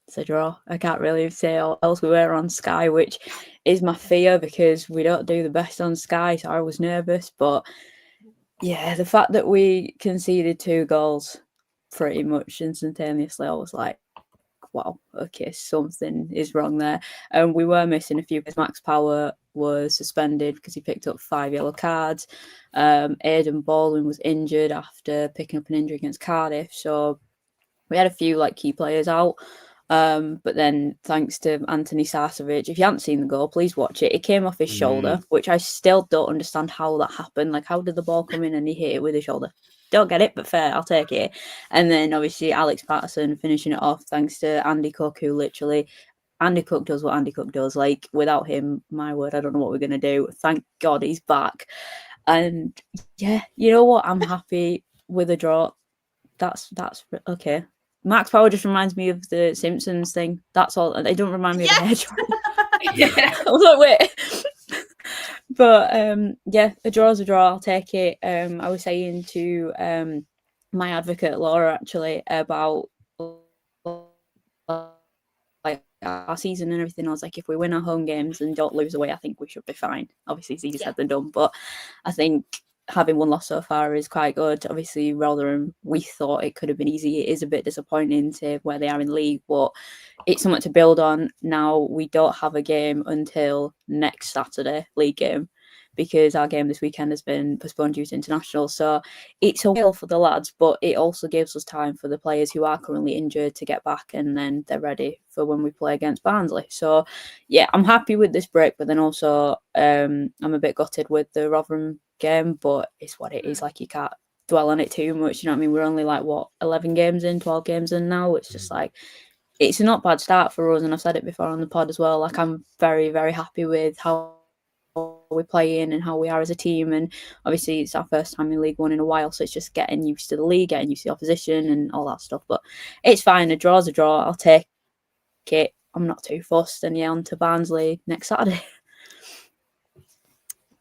It's a draw. I can't really say else. We were on Sky, which is my fear because we don't do the best on Sky, so I was nervous. But yeah, the fact that we conceded 2 goals pretty much instantaneously, I was like, wow, okay, something is wrong there. And we were missing a few because Max Power was suspended because he picked up 5 yellow cards. Aidan Baldwin was injured after picking up an injury against Cardiff. So we had a few like key players out. But then thanks to Anthony Sarcevic, if you haven't seen the goal, please watch it. It came off his shoulder, which I still don't understand how that happened. Like, how did the ball come in and he hit it with his shoulder? Don't get it, but fair, I'll take it. And then obviously Alex Patterson finishing it off thanks to Andy Cook, who literally, Andy Cook does what Andy Cook does. Like, without him, my word, I don't know what we're going to do. Thank God he's back. And yeah, you know what? I'm happy with a draw. That's okay. Max Power just reminds me of the Simpsons thing. That's all. They don't remind me of the hair dryer. Yeah. I was like, wait. But yeah, a draw's a draw. I'll take it. I was saying to my advocate Laura actually about like our season and everything. I was like, if we win our home games and don't lose away, I think we should be fine. Obviously, it's easier said than done, but I think having one loss so far is quite good. Obviously, Rotherham, we thought it could have been easy. It is a bit disappointing to where they are in league, but it's something to build on. Now we don't have a game until next Saturday, league game, because our game this weekend has been postponed due to international. So it's a while for the lads, but it also gives us time for the players who are currently injured to get back, and then they're ready for when we play against Barnsley. So yeah, I'm happy with this break, but then also I'm a bit gutted with the Rotherham game, but it's what it is. Like, you can't dwell on it too much, you know what I mean? We're only like 11 games in, 12 games in now. It's just like, it's a not bad start for us, and I've said it before on the pod as well. Like, I'm very, very happy with how we play in and how we are as a team, and obviously it's our first time in League One in a while, so it's just getting used to the league, getting used to the opposition and all that stuff. But it's fine. A draw's a draw. I'll take it. I'm not too fussed. And yeah, on to Barnsley next Saturday.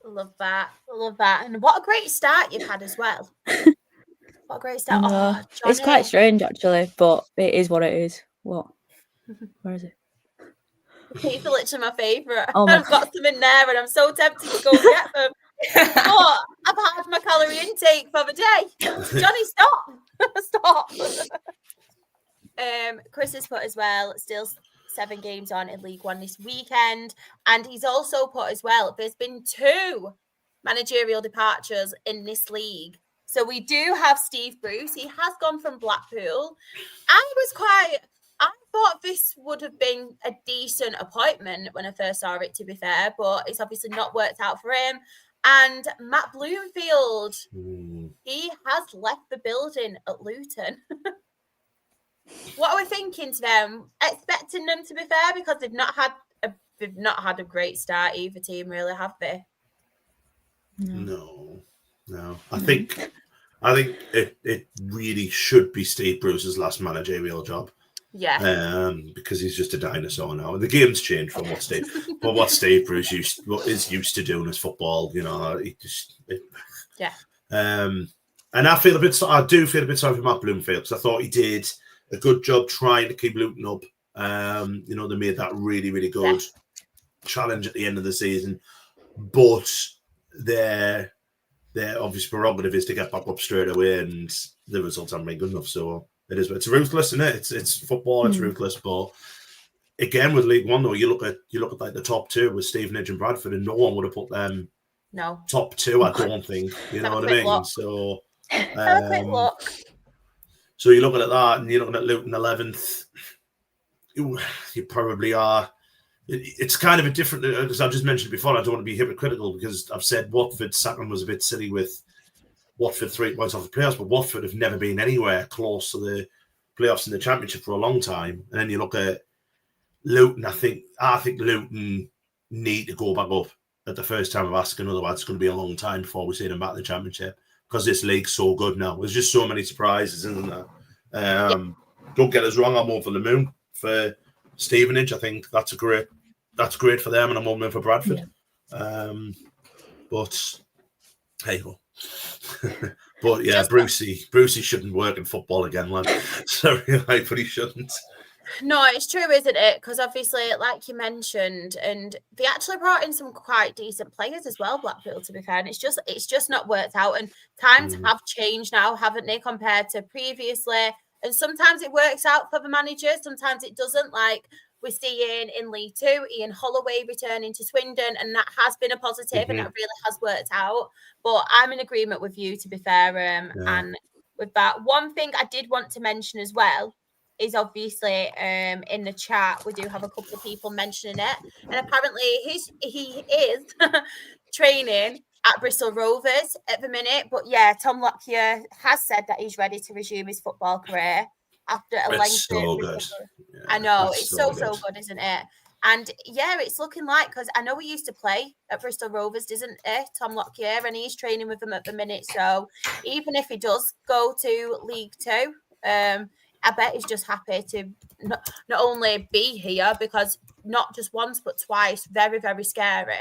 Love that. And what a great start you've had as well. What a great start. Oh, it's quite strange actually, but it is what it is. What? Where is it? He's literally my favourite. Oh I've got some in there and I'm so tempted to go and get them. But I've had my calorie intake for the day. Johnny, stop. Chris has put as well, still 7 games on in League One this weekend. And he's also put as well, there's been 2 managerial departures in this league. So we do have Steve Bruce. He has gone from Blackpool. I thought this would have been a decent appointment when I first saw it, to be fair, but it's obviously not worked out for him. And Matt Bloomfield, he has left the building at Luton. What are we thinking to them? Expecting them to be fair, because they've not had a great start either team, really, have they? No. I think it really should be Steve Bruce's last managerial job. Yeah. Because he's just a dinosaur now. The game's changed from what Steve Bruce is used to doing as football. You know, And I do feel a bit sorry for Matt Bloomfield, because I thought he did a good job trying to keep Luton up. You know, they made that really, really good challenge at the end of the season, but their obvious prerogative is to get back up straight away, and the results haven't been good enough. So it is. It's ruthless, isn't it? It's football. It's ruthless. But again, with League One, though, you look at like the top 2 with Stevenage and Bradford, and no one would have put them top 2. I don't think. You know what I mean? Look. So have a quick look. So you're looking at that, and you're looking at Luton 11th. You probably are. It's kind of a different, as I've just mentioned before. I don't want to be hypocritical, because I've said Watford's sacking was a bit silly with Watford 3 points off the playoffs, but Watford have never been anywhere close to the playoffs in the Championship for a long time. And then you look at Luton. I think Luton need to go back up at the first time of asking. Otherwise, it's going to be a long time before we see them back in the Championship, because this league's so good now. There's just so many surprises, isn't there? Don't get us wrong. I'm over the moon for Stevenage. I think that's great for them, and I'm over for Bradford. But hey ho. But yeah, Brucey shouldn't work in football again, lad. Sorry, but he shouldn't. No, it's true, isn't it? Because obviously, like you mentioned, and they actually brought in some quite decent players as well, Blackpool, to be fair. And it's just not worked out. And times have changed now, haven't they, compared to previously? And sometimes it works out for the manager, sometimes it doesn't. Like we're seeing in League Two, Ian Holloway returning to Swindon, and that has been a positive and it really has worked out. But I'm in agreement with you, to be fair. And with that, one thing I did want to mention as well is obviously in the chat, we do have a couple of people mentioning it. And apparently he is training at Bristol Rovers at the minute. But yeah, Tom Lockyer has said that he's ready to resume his football career after a lengthy. So good. Yeah, I know, it's so good, isn't it? And yeah, it's looking like, because I know he used to play at Bristol Rovers, isn't it, Tom Lockyer, and he's training with them at the minute. So even if he does go to League Two, I bet he's just happy to not only be here, because not just once but twice, very, very scary.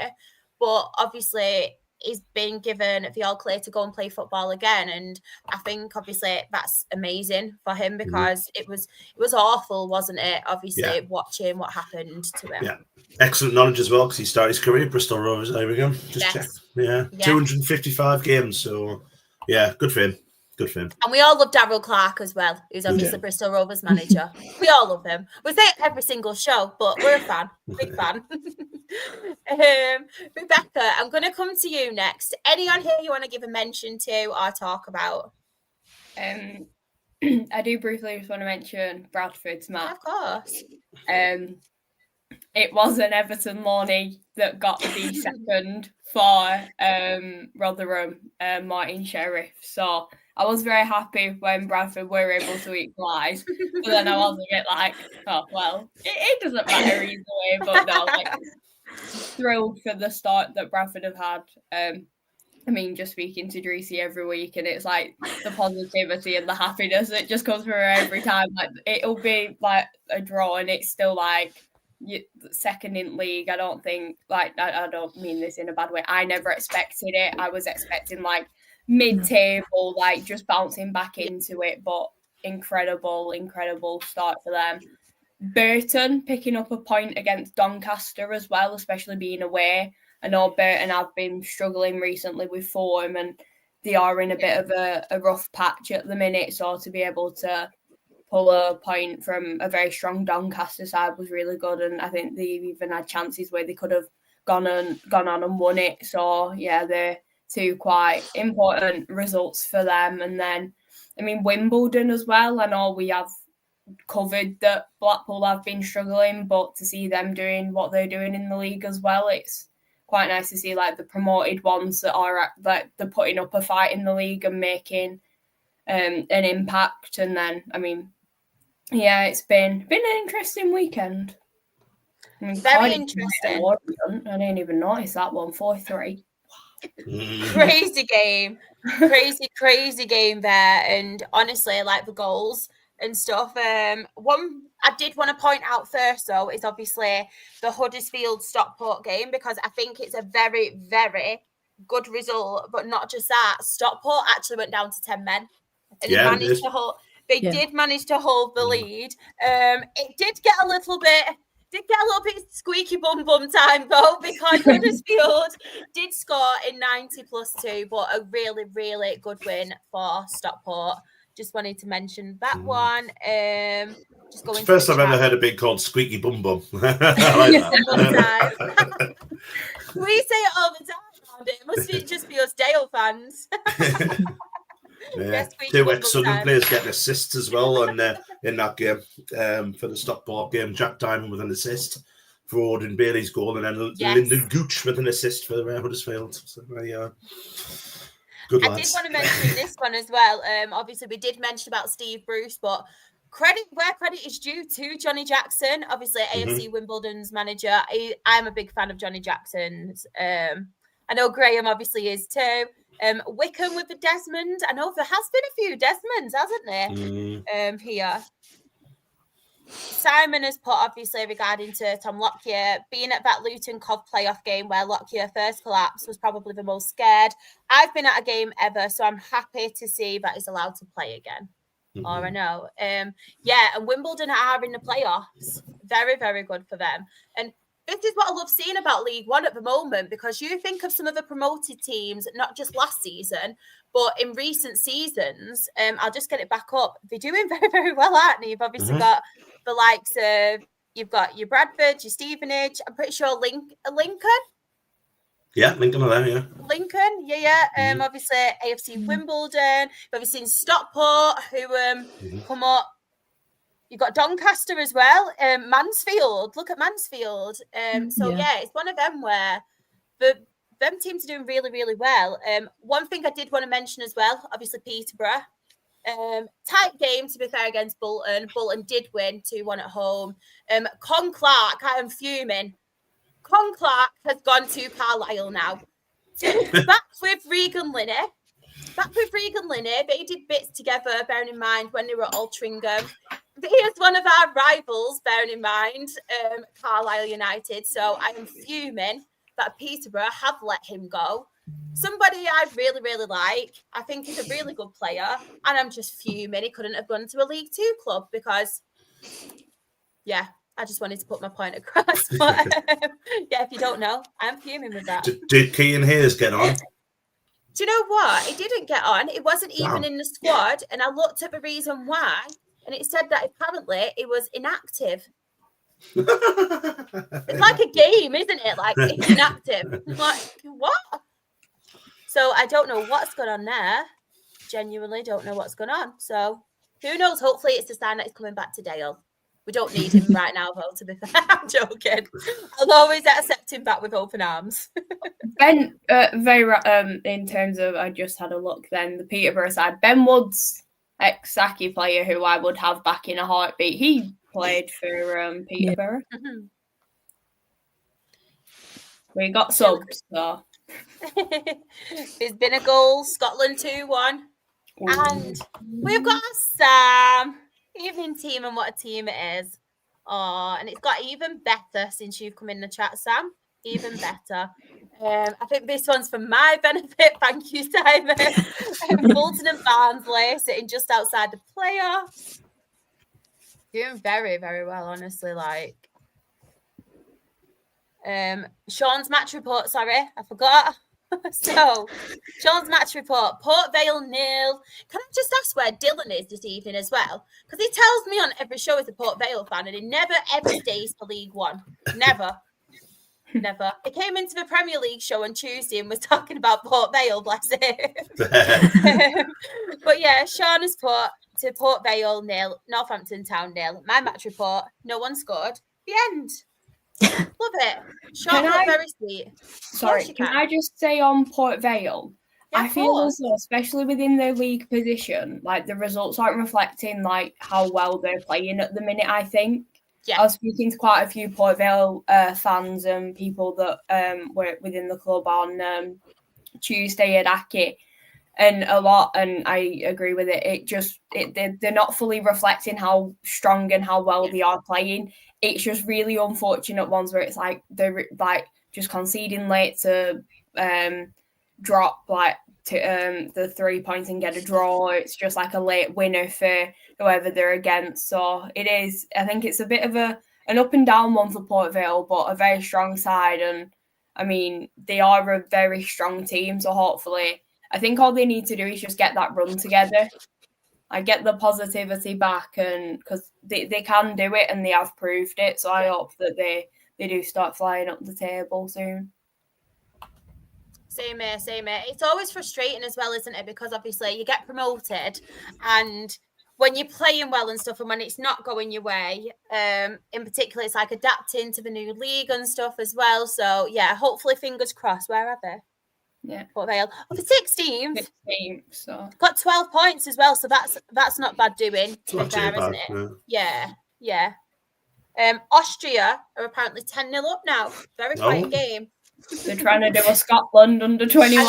But obviously he's been given the all clear to go and play football again. And I think obviously that's amazing for him, because it was awful, wasn't it? Obviously watching what happened to him. Yeah. Excellent knowledge as well, because he started his career at Bristol Rovers. There we go. Just check. Yeah. 255 games. So yeah, good for him. Good for him. And we all love Darryl Clark as well, who's obviously Bristol Rovers manager. We all love him. We say it every single show, but we're a fan. Big fan. Rebecca, I'm going to come to you next. Anyone here you want to give a mention to or talk about? I do briefly just want to mention Bradford's match. Of course. It was an Everton Lawney that got the second for Rotherham, Martin Sheriff. So I was very happy when Bradford were able to equalise. But then I was a bit like, oh, well, it doesn't matter either way. But no, like, thrilled for the start that Bradford have had. I mean, just speaking to Dreesy every week, and it's like the positivity and the happiness that just comes from her every time. Like, it'll be like a draw, and it's still like second in league. I don't think, like, I don't mean this in a bad way. I never expected it. I was expecting like mid-table, like just bouncing back into it, but incredible start for them. Burton picking up a point against Doncaster as well, especially being away. I know Burton have been struggling recently with form, and they are in a bit of a rough patch at the minute, so to be able to pull a point from a very strong Doncaster side was really good, and I think they even had chances where they could have gone on and won it. So yeah, they're two quite important results for them. And then, I mean, Wimbledon as well. I know we have covered that Blackpool have been struggling, but to see them doing what they're doing in the league as well, it's quite nice to see like the promoted ones that are like they're putting up a fight in the league and making an impact. And then, I mean, yeah, it's been an interesting weekend. I mean, very interesting. I didn't even notice that one. 4-3. Crazy game there. And honestly, like the goals and stuff, one I did want to point out first though is obviously the Huddersfield Stockport game, because I think it's a very, very good result. But not just that, Stockport actually went down to 10 men and they did manage to hold the lead. It did get a little bit squeaky bum time though, because Huddersfield did score in 90+2, but a really, really good win for Stockport. Just wanted to mention that one. Just going. First I've ever heard a big called squeaky bum bum. I like that. We say it all the time. It must just be us Dale fans. Yeah, two ex-Southern players getting assists as well, and in that game for the Stockport game, Jack Diamond with an assist for Auden Bailey's goal, and then Lyndon Gooch with an assist for Huddersfield. So, good lads. I did want to mention this one as well. Obviously, we did mention about Steve Bruce, but credit where credit is due to Johnny Jackson. Obviously, AFC Wimbledon's manager. I'm a big fan of Johnny Jackson's. I know Graham obviously is too. Wickham with the Desmond. I know there has been a few Desmonds, hasn't there? Here. Simon has put obviously regarding to Tom Lockyer being at that Luton Cov playoff game where Lockyer first collapsed was probably the most scared I've been at a game ever. So I'm happy to see that he's allowed to play again. Or I know. And Wimbledon are in the playoffs. Very, very good for them. And This is what I love seeing about League One at the moment, because you think of some of the promoted teams, not just last season, but in recent seasons. I'll just get it back up. They're doing very, very well, aren't they? You've obviously got the likes of, you've got your Bradford, your Stevenage. I'm pretty sure Lincoln. Yeah, Lincoln are there, yeah. Lincoln, yeah. Obviously, AFC Wimbledon. You've obviously seen Stockport, who come up. You've got Doncaster as well. Mansfield. Look at Mansfield. So, it's one of them where them teams are doing really, really well. One thing I did want to mention as well, obviously Peterborough. Tight game, to be fair, against Bolton. Bolton did win 2-1 at home. Con Clark, I am fuming. Con Clark has gone to Carlisle now. Back with Regan Linney. They did bits together, bearing in mind when they were at Altrincham. He is one of our rivals, bearing in mind, Carlisle United. So I am fuming that Peterborough have let him go. Somebody I really, really like. I think he's a really good player. And I'm just fuming. He couldn't have gone to a League Two club because, I just wanted to put my point across. But if you don't know, I'm fuming with that. Did Keaton Hayes get on? Do you know what? He didn't get on. It wasn't even in the squad. And I looked at the reason why. And it said that apparently it was inactive. It's like a game, isn't it? Like, it's inactive. I'm like, what? So I don't know what's going on there. Genuinely don't know what's going on. So who knows? Hopefully it's a sign that he's coming back to Dale. We don't need him right now, though, to be fair. I'm joking. I'll always accept him back with open arms. Ben, in terms of, I just had a look then, the Peterborough side, Ben Woods, ex-Saki player who I would have back in a heartbeat. He played for Peterborough. We got subs, so. There's been a goal, Scotland 2-1. And we've got Sam. Evening team, and what a team it is. Oh, and it's got even better since you've come in the chat, Sam. Even better. I think this one's for my benefit. Thank you, Simon. Bolton and Barnsley sitting just outside the playoffs. Doing very, very well, honestly. Like, Sean's match report, sorry, I forgot. So, Sean's match report, Port Vale 0. Can I just ask where Dylan is this evening as well? Because he tells me on every show he's a Port Vale fan and he never ever stays for League One. Never. He came into the Premier League show on Tuesday and was talking about Port Vale, bless him. But yeah, Sean has put to Port Vale 0, Northampton Town 0. My match report, no one scored. The end. Love it. Short but very sweet. Sorry, can I just say on Port Vale, I feel as though, especially within their league position, like the results aren't reflecting like how well they're playing at the minute, I think. Yeah. I was speaking to quite a few Port Vale fans and people that were within the club on Tuesday at Aki, and I agree with it. They're not fully reflecting how strong and how well they are playing. It's just really unfortunate ones where it's like they're like just conceding late to drop like to the 3 points and get a draw. It's just like a late winner for whoever they're against. So it is. I think it's a bit of an up and down one for Port Vale, but a very strong side. And I mean, they are a very strong team. So hopefully, I think all they need to do is just get that run together. I get the positivity back, and because they can do it and they have proved it. So I hope that they do start flying up the table soon. Same here. It's always frustrating as well, isn't it? Because obviously you get promoted, and when you're playing well and stuff, and when it's not going your way, in particular, it's like adapting to the new league and stuff as well. So yeah, hopefully, fingers crossed. Where are they? Yeah, Port Vale. Oh, the 16th. So got 12 points as well. So that's not bad doing. To be fair, isn't it? Yeah. Austria are apparently 10-0 up now. Very quiet game. They're trying to do a Scotland under 21.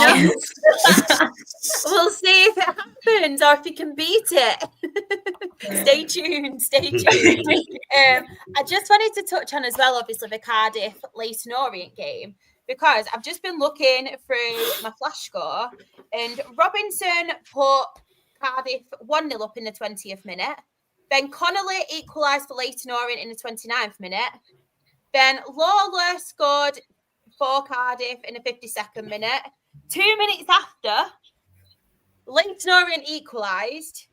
We'll see if it happens or if you can beat it. Stay tuned. I just wanted to touch on as well, obviously, the Cardiff Leyton Orient game, because I've just been looking through my flash score, and Robinson put Cardiff 1-0 up in the 20th minute. Then Connolly equalised for Leyton Orient in the 29th minute. Then Lawler scored for Cardiff in the 52nd minute. 2 minutes after, Leyton Orient equalised.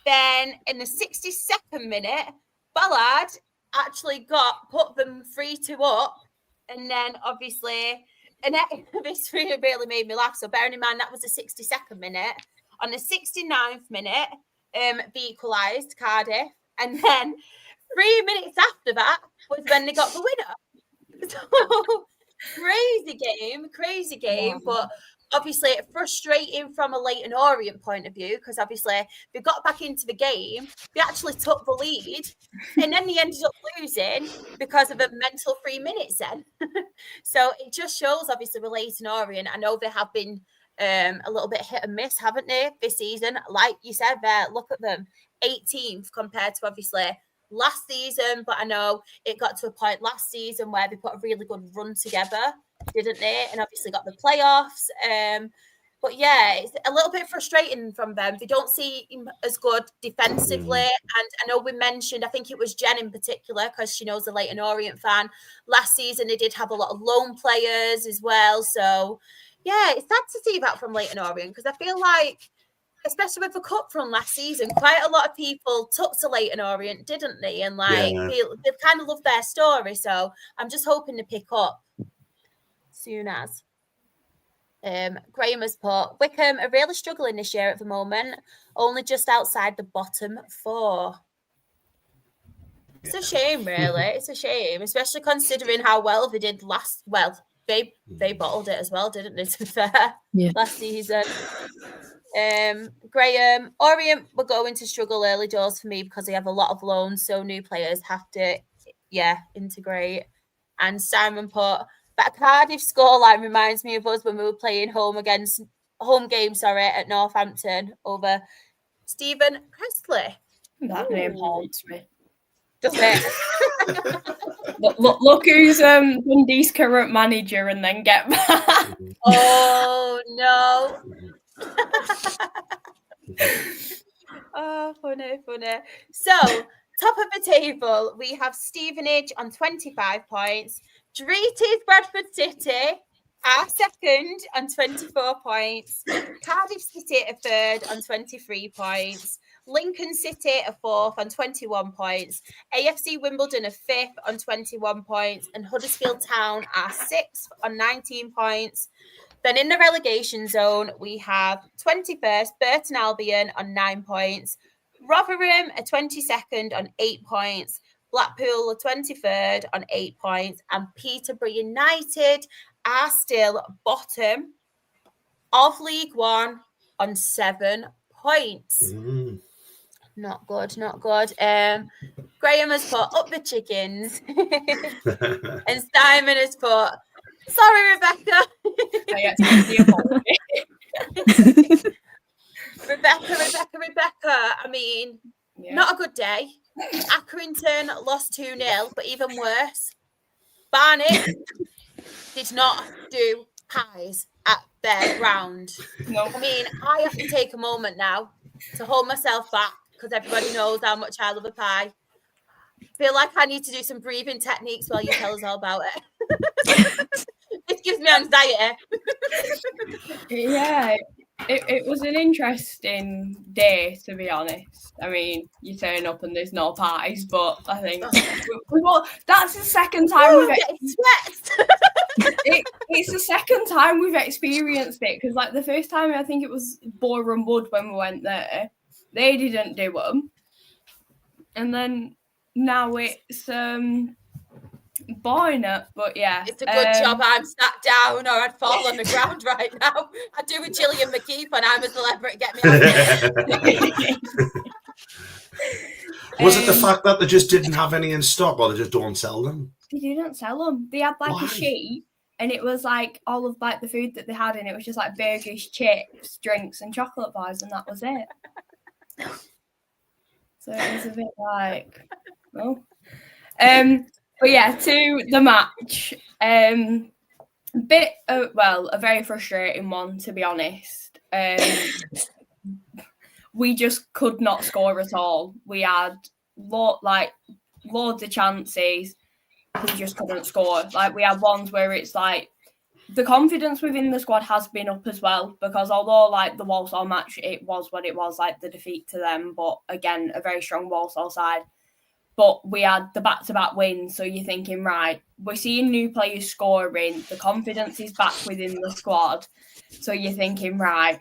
Then in the 62nd minute, Ballard actually put them 3-2 up. And then obviously, and this really made me laugh. So bearing in mind, that was the 62nd minute. On the 69th minute, they equalised Cardiff. And then 3 minutes after that was when they got the winner. So crazy game. Wow. But obviously frustrating from a Leyton Orient point of view, because obviously they got back into the game, they actually took the lead, and then they ended up losing because of a mental 3 minutes then. So it just shows, obviously, with Leyton Orient, I know they have been a little bit hit and miss, haven't they, this season? Like you said there, look at them, 18th compared to obviously last season, but I know it got to a point last season where they put a really good run together, didn't they? And obviously got the playoffs. But yeah, it's a little bit frustrating from them. They don't seem as good defensively. And I know we mentioned, I think it was Jen in particular, because she knows the Leyton Orient fan. Last season, they did have a lot of loan players as well. So yeah, it's sad to see that from Leyton Orient, because I feel like, especially with the cup run last season, quite a lot of people took to Leyton Orient, didn't they? And like they kind of love their story. So I'm just hoping to pick up soon as. Graham has put, Wickham are really struggling this year at the moment, only just outside the bottom 4. It's a shame, really. It's a shame, especially considering how well they did last. Well, they bottled it as well, didn't they? To be fair, last season. Graham, Orient were going to struggle early doors for me because they have a lot of loans, so new players have to, integrate. And Simon put, that Cardiff scoreline reminds me of us when we were playing home game at Northampton over Stephen Presley. That name haunts me. Doesn't it? Look who's Dundee's current manager, and then get back. Oh no. Oh, funny. So, top of the table, we have Stevenage on 25 points. Drayton's Bradford City are second on 24 points. Cardiff City are third on 23 points. Lincoln City are fourth on 21 points. AFC Wimbledon are fifth on 21 points. And Huddersfield Town are sixth on 19 points. Then in the relegation zone, we have 21st Burton Albion on 9 points. Rotherham are 22nd on 8 points. Blackpool are 23rd on 8 points. And Peterborough United are still bottom of League One on 7 points. Not good. Graham has put up the chickens. And Simon has put, sorry, Rebecca. Rebecca. I mean, not a good day. Accrington lost 2-0, but even worse, Barnet did not do pies at their ground. No. I mean, I have to take a moment now to hold myself back because everybody knows how much I love a pie. Feel like I need to do some breathing techniques while you tell us all about it. It gives me anxiety. Yeah, it was an interesting day, to be honest. I mean, you turn up and there's no pies, but I think that's the second time it's the second time we've experienced it, because like the first time I think it was Boreham Wood when we went there, they didn't do them, and then now it's Barnet, but yeah. It's a good job I'm sat down or I'd fall on the ground right now. I'd do a Gillian McKeith and I'm a celebrity, get me out. Was it the fact that they just didn't have any in stock, or they just don't sell them? They didn't sell them. They had like Why? a sheet, and it was like all of like the food that they had, and it was just like burgers, chips, drinks, and chocolate bars, and that was it. So it was a bit like, well. But yeah, to the match. A very frustrating one, to be honest. We just could not score at all. We had loads of chances. we just couldn't score. Like, we had ones where it's like the confidence within the squad has been up as well, because although like the Walsall match, it was what it was, like the defeat to them, but again, a very strong Walsall side. But we had the back-to-back wins, so you're thinking, right, we're seeing new players scoring, the confidence is back within the squad, so you're thinking, right,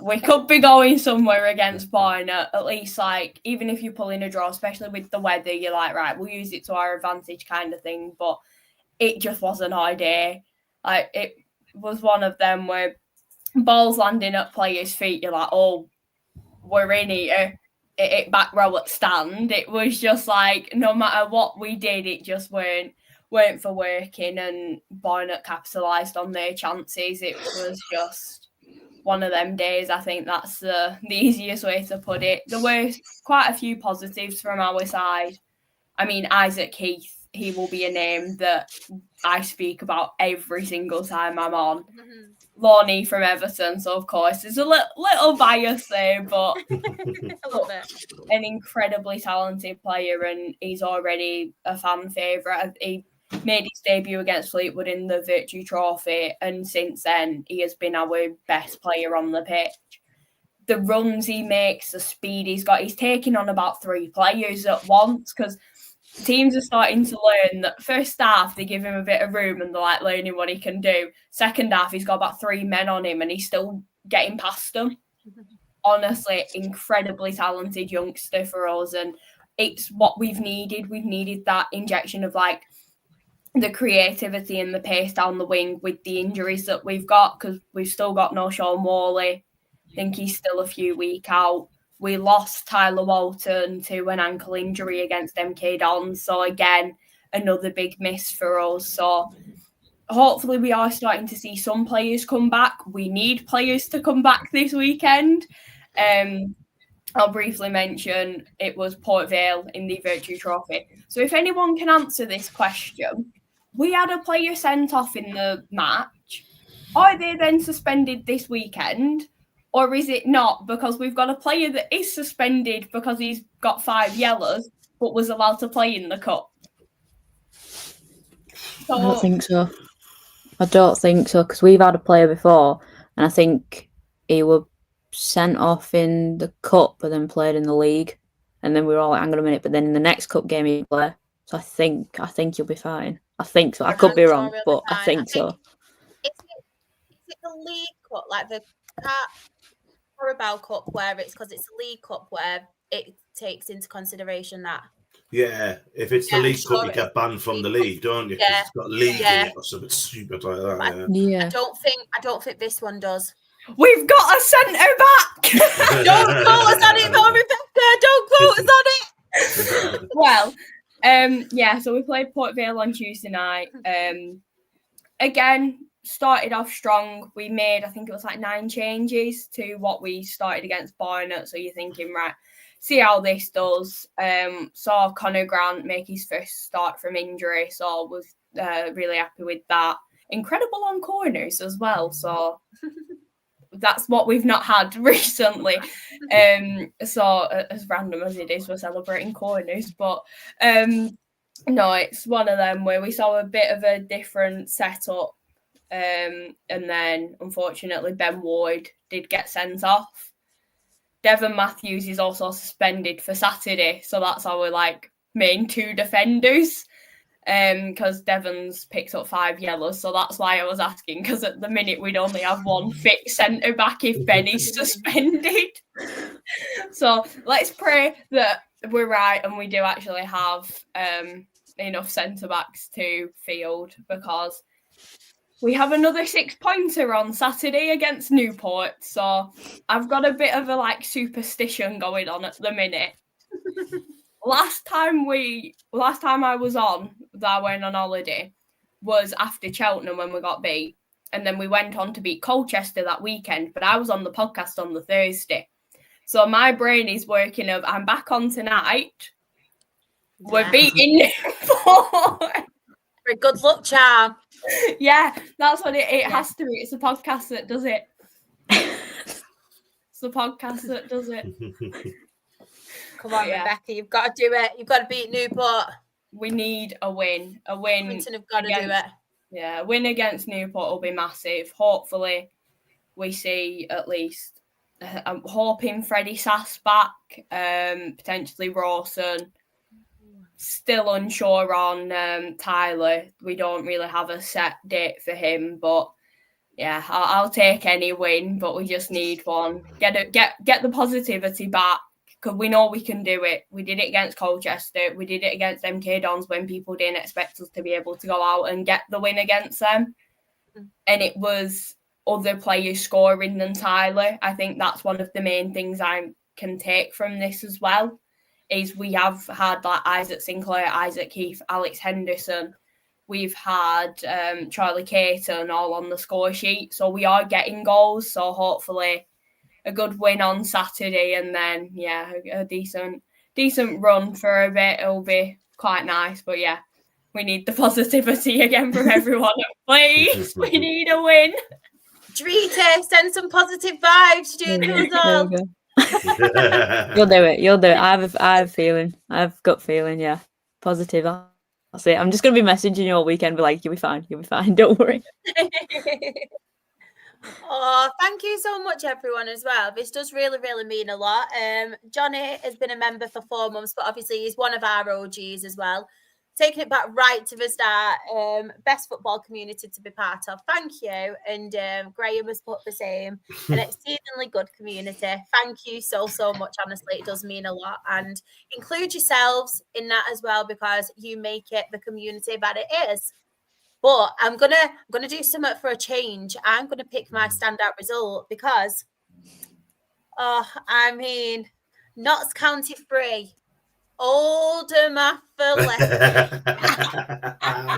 we could be going somewhere against Barnet, at least, like, even if you're pulling a draw, especially with the weather, you're like, right, we'll use it to our advantage kind of thing, but it just wasn't our day. Like, it was one of them where balls landing at players' feet, you're like, oh, we're in here. It back row at stand. It was just like, no matter what we did, it just weren't for working, and Barnet capitalised on their chances. It was just one of them days. I think that's the easiest way to put it. There were quite a few positives from our side. I mean, Isaac Heath, he will be a name that I speak about every single time I'm on. Lonnie from Everton, so of course there's a little bias there, but I love it. An incredibly talented player, and he's already a fan favourite. He made his debut against Fleetwood in the Virtue Trophy, and since then he has been our best player on the pitch. The runs he makes, the speed he's got, he's taking on about 3 players at once, because teams are starting to learn that first half they give him a bit of room and they're like learning what he can do. Second half he's got about 3 men on him and he's still getting past them. Honestly, incredibly talented youngster for us, and it's what we've needed. We've needed that injection of like the creativity and the pace down the wing with the injuries that we've got, because we've still got no Sean Worley. I think he's still a few weeks out. We lost Tyler Walton to an ankle injury against MK Dons. So again, another big miss for us. So hopefully we are starting to see some players come back. We need players to come back this weekend. I'll briefly mention it was Port Vale in the Virtue Trophy. So if anyone can answer this question, we had a player sent off in the match. Are they then suspended this weekend? Or is it not? Because we've got a player that is suspended because he's got 5 yellows, but was allowed to play in the cup. I don't think so. Because we've had a player before, and I think he was sent off in the cup, but then played in the league, and then we were all like, hang on a minute, but then in the next cup game he play. So I think you'll be fine. I think so. I could be wrong, really but fine. I think so. Is it the League Cup, like the Carabao Cup, where it's because it's a League Cup where it takes into consideration that? Yeah, if it's the League Cup, you get banned from the league, don't you? Yeah, it's got league in it or something stupid like that. Yeah. I don't think this one does. We've got a centre back. Don't quote us on it, though, Rebecca. Don't quote us on it. Well, so we played Port Vale on Tuesday night. Again, started off strong. We made, I think it was like 9 changes to what we started against Barnet. So you're thinking, right, see how this does. Saw Conor Grant make his first start from injury, so was really happy with that. Incredible on corners as well. So that's what we've not had recently. So as random as it is, we're celebrating corners, but no, it's one of them where we saw a bit of a different setup. And then unfortunately Ben Ward did get sent off. Devon Matthews is also suspended for Saturday, so that's our like main 2 defenders. Because Devon's picked up 5 yellows, so that's why I was asking, because at the minute we'd only have 1 fit centre back if Benny's suspended. So let's pray that we're right and we do actually have enough centre backs to field, because we have another 6-pointer on Saturday against Newport. So I've got a bit of a like superstition going on at the minute. Last time I was on, that I went on holiday, was after Cheltenham when we got beat. And then we went on to beat Colchester that weekend. But I was on the podcast on the Thursday. So my brain is working of, I'm back on tonight. Yeah. We're beating Newport. For a good luck charm. Yeah, that's what it has to be. It's a podcast that does it. It's the podcast that does it. Come on, Rebecca, you've got to do it. You've got to beat Newport. we need a win. A win. Covington have got to do it. Yeah, a win against Newport will be massive. Hopefully, we see at least. I'm hoping Freddie Sass back, potentially Rawson. Still unsure on Tyler. We don't really have a set date for him, but yeah, I'll take any win. But we just need one. Get the positivity back, because we know we can do it. We did it against Colchester. We did it against MK Dons when people didn't expect us to be able to go out and get the win against them, and it was other players scoring than Tyler. I think that's one of the main things I can take from this as well, is we have had like Isaac Sinclair, Isaac Keith, Alex Henderson. We've had Charlie Caton all on the score sheet. So we are getting goals. So hopefully a good win on Saturday, and then, yeah, a decent run for a bit. It'll be quite nice. But yeah, we need the positivity again from everyone. Please, we need a win. Drita, send some positive vibes to us all. You'll do it. I have a feeling. I have gut feeling. Yeah, positive. That's it. I'm just gonna be messaging you all weekend. Be like, you'll be fine. Don't worry. Oh, thank you so much, everyone, as well. This does really, really mean a lot. Johnny has been a member for 4 months, but obviously he's one of our OGs as well. Taking it back right to the start, best football community to be part of. Thank you. And Graham has put the same. An exceedingly good community. Thank you so, so much. Honestly, it does mean a lot. And include yourselves in that as well, because you make it the community that it is. But I'm gonna do something for a change. I'm gonna pick my standout result because, Notts County 3. Oldham Athletic.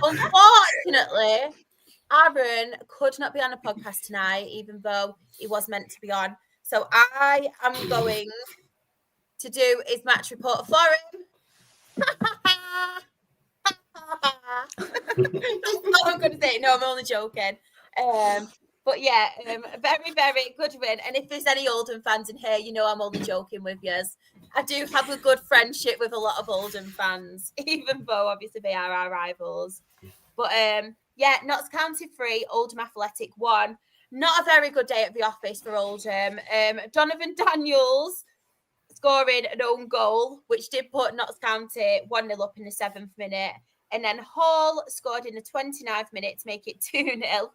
Unfortunately, Aaron could not be on a podcast tonight, even though he was meant to be on. So I am going to do his match report for him. That's what I'm going to say. No, I'm only joking. But yeah, very, very good win. And if there's any Oldham fans in here, you know I'm only joking with yous. I do have a good friendship with a lot of Oldham fans, even though obviously they are our rivals. But yeah, Notts County 3, Oldham Athletic 1. Not a very good day at the office for Oldham. Donovan Daniels scoring an own goal, which did put Notts County 1-0 up in the 7th minute. And then Hall scored in the 29th minute to make it 2-0.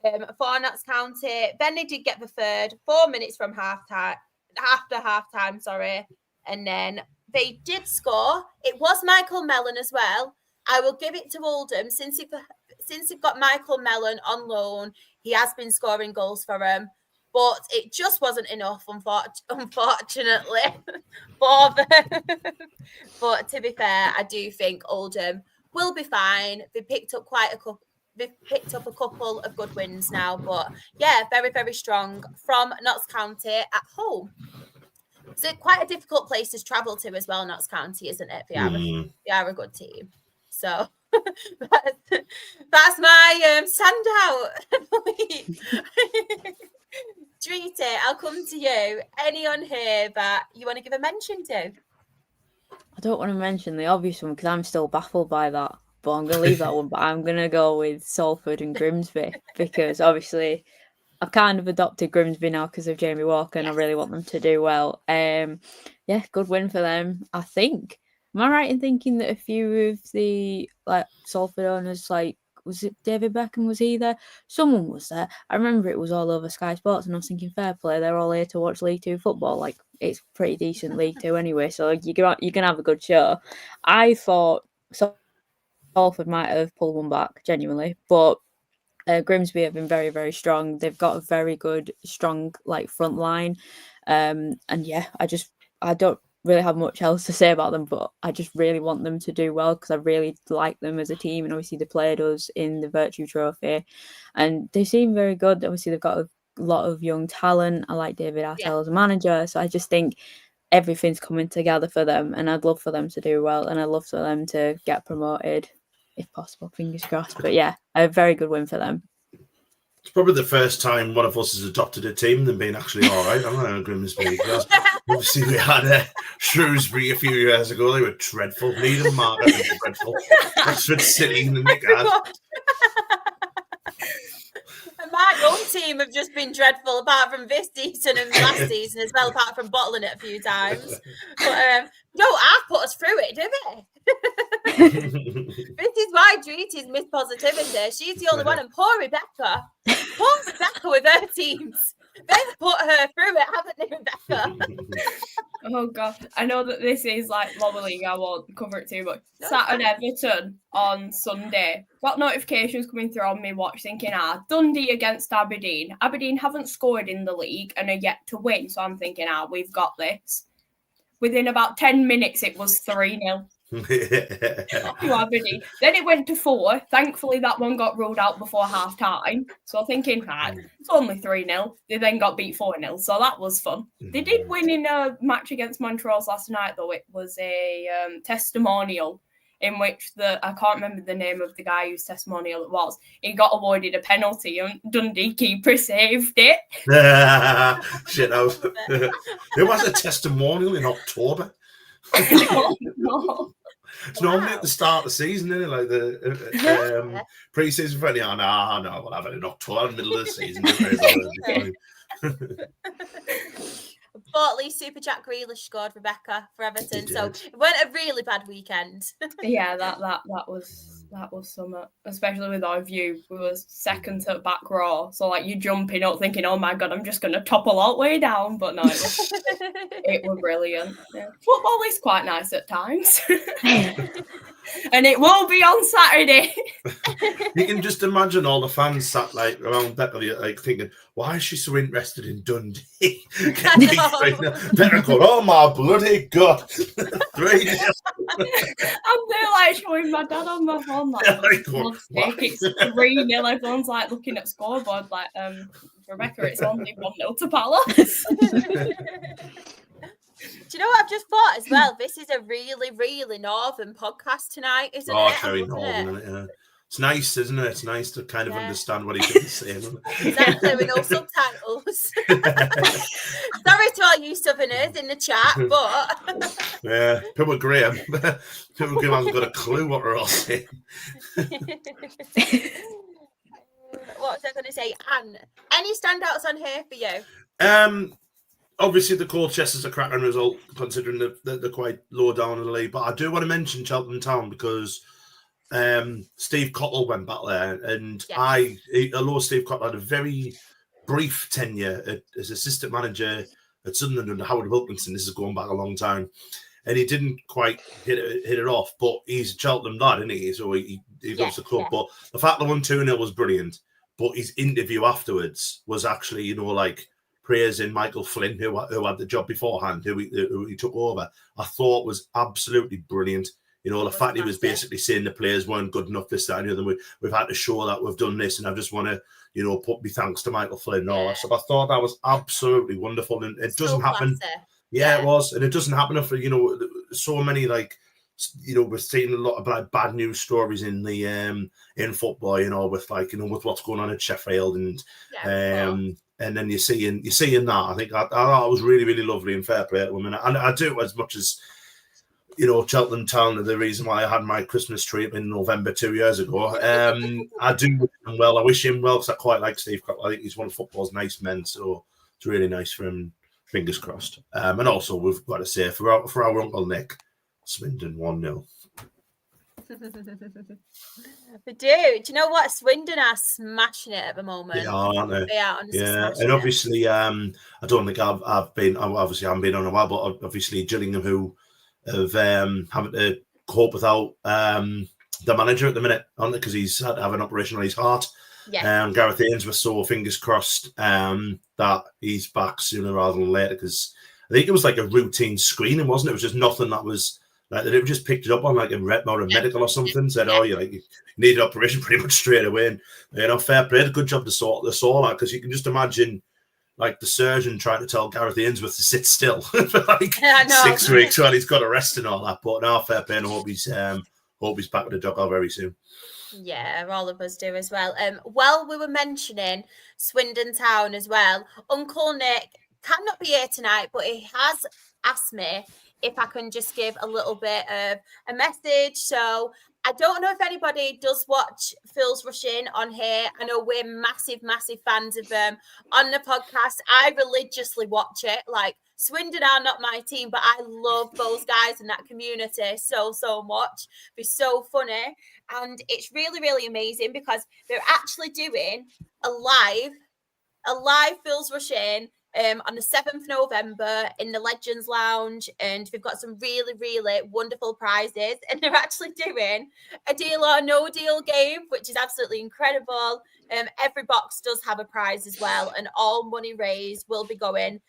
For Notts County. Benny did get the third, 4 minutes from after half time, and then they did score. It was Michael Mellon as well. I will give it to Oldham since they've got Michael Mellon on loan. He has been scoring goals for them, but it just wasn't enough, unfortunately, for them. But to be fair, I do think Oldham will be fine. They picked up a couple of good wins now, but yeah, very, very strong from Notts County at home. It's quite a difficult place to travel to as well, Notts County, isn't it? They are a good team. So that's my standout. Drita, I'll come to you. Any on here that you want to give a mention to? I don't want to mention the obvious one because I'm still baffled by that. But I'm going to leave that one. But I'm going to go with Salford and Grimsby because obviously I've kind of adopted Grimsby now because of Jamie Walker, and I really want them to do well. Yeah, good win for them, I think. Am I right in thinking that a few of the Salford owners, was it David Beckham? Was he there? Someone was there. I remember it was all over Sky Sports, and I was thinking, fair play, they're all here to watch League Two football. It's pretty decent League Two anyway, so you can have a good show. I thought Salford might have pulled one back, genuinely, but Grimsby have been very, very strong. They've got a very good, strong front line, and yeah, I don't really have much else to say about them, but I just really want them to do well because I really like them as a team, and obviously they played us in the Virtue Trophy, and they seem very good. Obviously they've got a lot of young talent. I like David Artell as a manager, so I just think everything's coming together for them, and I'd love for them to do well, and I'd love for them to get promoted if possible, fingers crossed. But yeah, a very good win for them. It's probably the first time one of us has adopted a team and been actually all right. I'm not Grimsby. Obviously, we had Shrewsbury a few years ago. They were dreadful. Needham Market was dreadful. Oxford City in the Nick had. And my own team have just been dreadful, apart from this season and last season as well, apart from bottling it a few times. But no, I put us through it, did we? This is why Dreety's Miss Positivity. She's the only one, and poor Rebecca with her teams. They've put her through it, haven't they, Rebecca? Oh god, I know that this is like lower league. I won't cover it too much. Saturn Everton on Sunday. Got notifications coming through on me watch, thinking, Dundee against Aberdeen. Aberdeen haven't scored in the league and are yet to win, so I'm thinking, we've got this. Within about 10 minutes, it was 3-0. To Aberdeen. Then it went to 4. Thankfully, that one got ruled out before half time. So thinking, it's only 3-0. They then got beat 4-0. So that was fun. They did win in a match against Montrose last night, though. It was a testimonial in which I can't remember the name of the guy whose testimonial it was. He got awarded a penalty and Dundee keeper saved it. Shit, there was a testimonial in October. No. It's normally at the start of the season, isn't it? Like the pre-season friendly. No, we'll have it in October, middle of the season. But at least Super Jack Grealish scored, Rebecca, for Everton. So it went a really bad weekend. Yeah, that was summer, especially with our view. We were second to back row, so like you jumping up thinking, oh my god, I'm just going to topple all the way down. But no, it was brilliant. Yeah. Football is quite nice at times. And it will be on Saturday. You can just imagine all the fans sat like around Becca, like thinking, why is she so interested in Dundee? Becca going, oh my bloody god. 3-0. I'm there like showing my dad on my phone like, it's 3-0. Everyone's like looking at scoreboard like, Rebecca, it's only 1-0 to Palace. Do you know what I've just thought as well? This is a really, really northern podcast tonight, isn't it? It's very northern, isn't it? Yeah. It's nice, isn't it? It's nice to kind of understand what he's saying. Exactly, with no subtitles. Sorry to all you southerners in the chat, but... Yeah, people Graham. People Graham hasn't got a clue what we're all saying. What was I going to say? Anne, any standouts on here for you? Obviously, the Colchester's a cracking result, considering they're quite low down in the league. But I do want to mention Charlton Town because Steve Cottle went back there. And although Steve Cottle had a very brief tenure as assistant manager at Sunderland under Howard Wilkinson, this is going back a long time, and he didn't quite hit it off. But he's a Charlton lad, isn't he? So he loves the club. But the fact that 1-2-0 was brilliant. But his interview afterwards was actually, praising Michael Flynn, who had the job beforehand, who he took over, I thought was absolutely brilliant. The fact he was basically saying the players weren't good enough, this, that, and the other. We've had to show that we've done this, and I just want to, put my thanks to Michael Flynn and all that stuff. I thought that was absolutely wonderful, and it doesn't happen. Yeah, it was, and it doesn't happen for so many we're seeing a lot of bad news stories in the in football, with with what's going on at Sheffield and then you're seeing that. I think that was really, really lovely and fair play to women. And I do, as much as Cheltenham Town are the reason why I had my Christmas tree up in November 2 years ago. I do wish him well. I wish him well because I quite like Steve Cottle. I think he's one of football's nice men, so it's really nice for him. Fingers crossed. And also, we've got to say for our Uncle Nick, Swindon 1-0. We do. Do you know what? Swindon are smashing it at the moment. They are, aren't they? They are honestly smashing and obviously, I don't think I've been. Obviously, I haven't been on a while, but obviously, Gillingham, who have having to cope without the manager at the minute, aren't they? Because he's had to have an operation on his heart. Yeah. Gareth Ainsworth, so fingers crossed that he's back sooner rather than later. Because I think it was like a routine screening, wasn't it? It was just nothing that was. Like they just picked it up on like a medical or something. Said, "Oh, you need an operation pretty much straight away." And fair play, good job to sort that because you can just imagine like the surgeon trying to tell Gareth Ainsworth to sit still for like 6 weeks while he's got a rest and all that. But now fair play, and I hope he's back with the dugout very soon. Yeah, all of us do as well. Well, we were mentioning Swindon Town as well. Uncle Nick cannot be here tonight, but he has asked me if I can just give a little bit of a message. So I don't know if anybody does watch Phil's Rush In on here. I know we're massive, massive fans of them on the podcast. I religiously watch it. Like, Swindon are not my team, but I love those guys in that community so much. It's so funny. And it's really, really amazing because they're actually doing a live Phil's Rush In on the 7th November in the Legends Lounge, and we've got some really, really wonderful prizes, and they're actually doing a deal or no deal game, which is absolutely incredible. Every box does have a prize as well, and all money raised will be going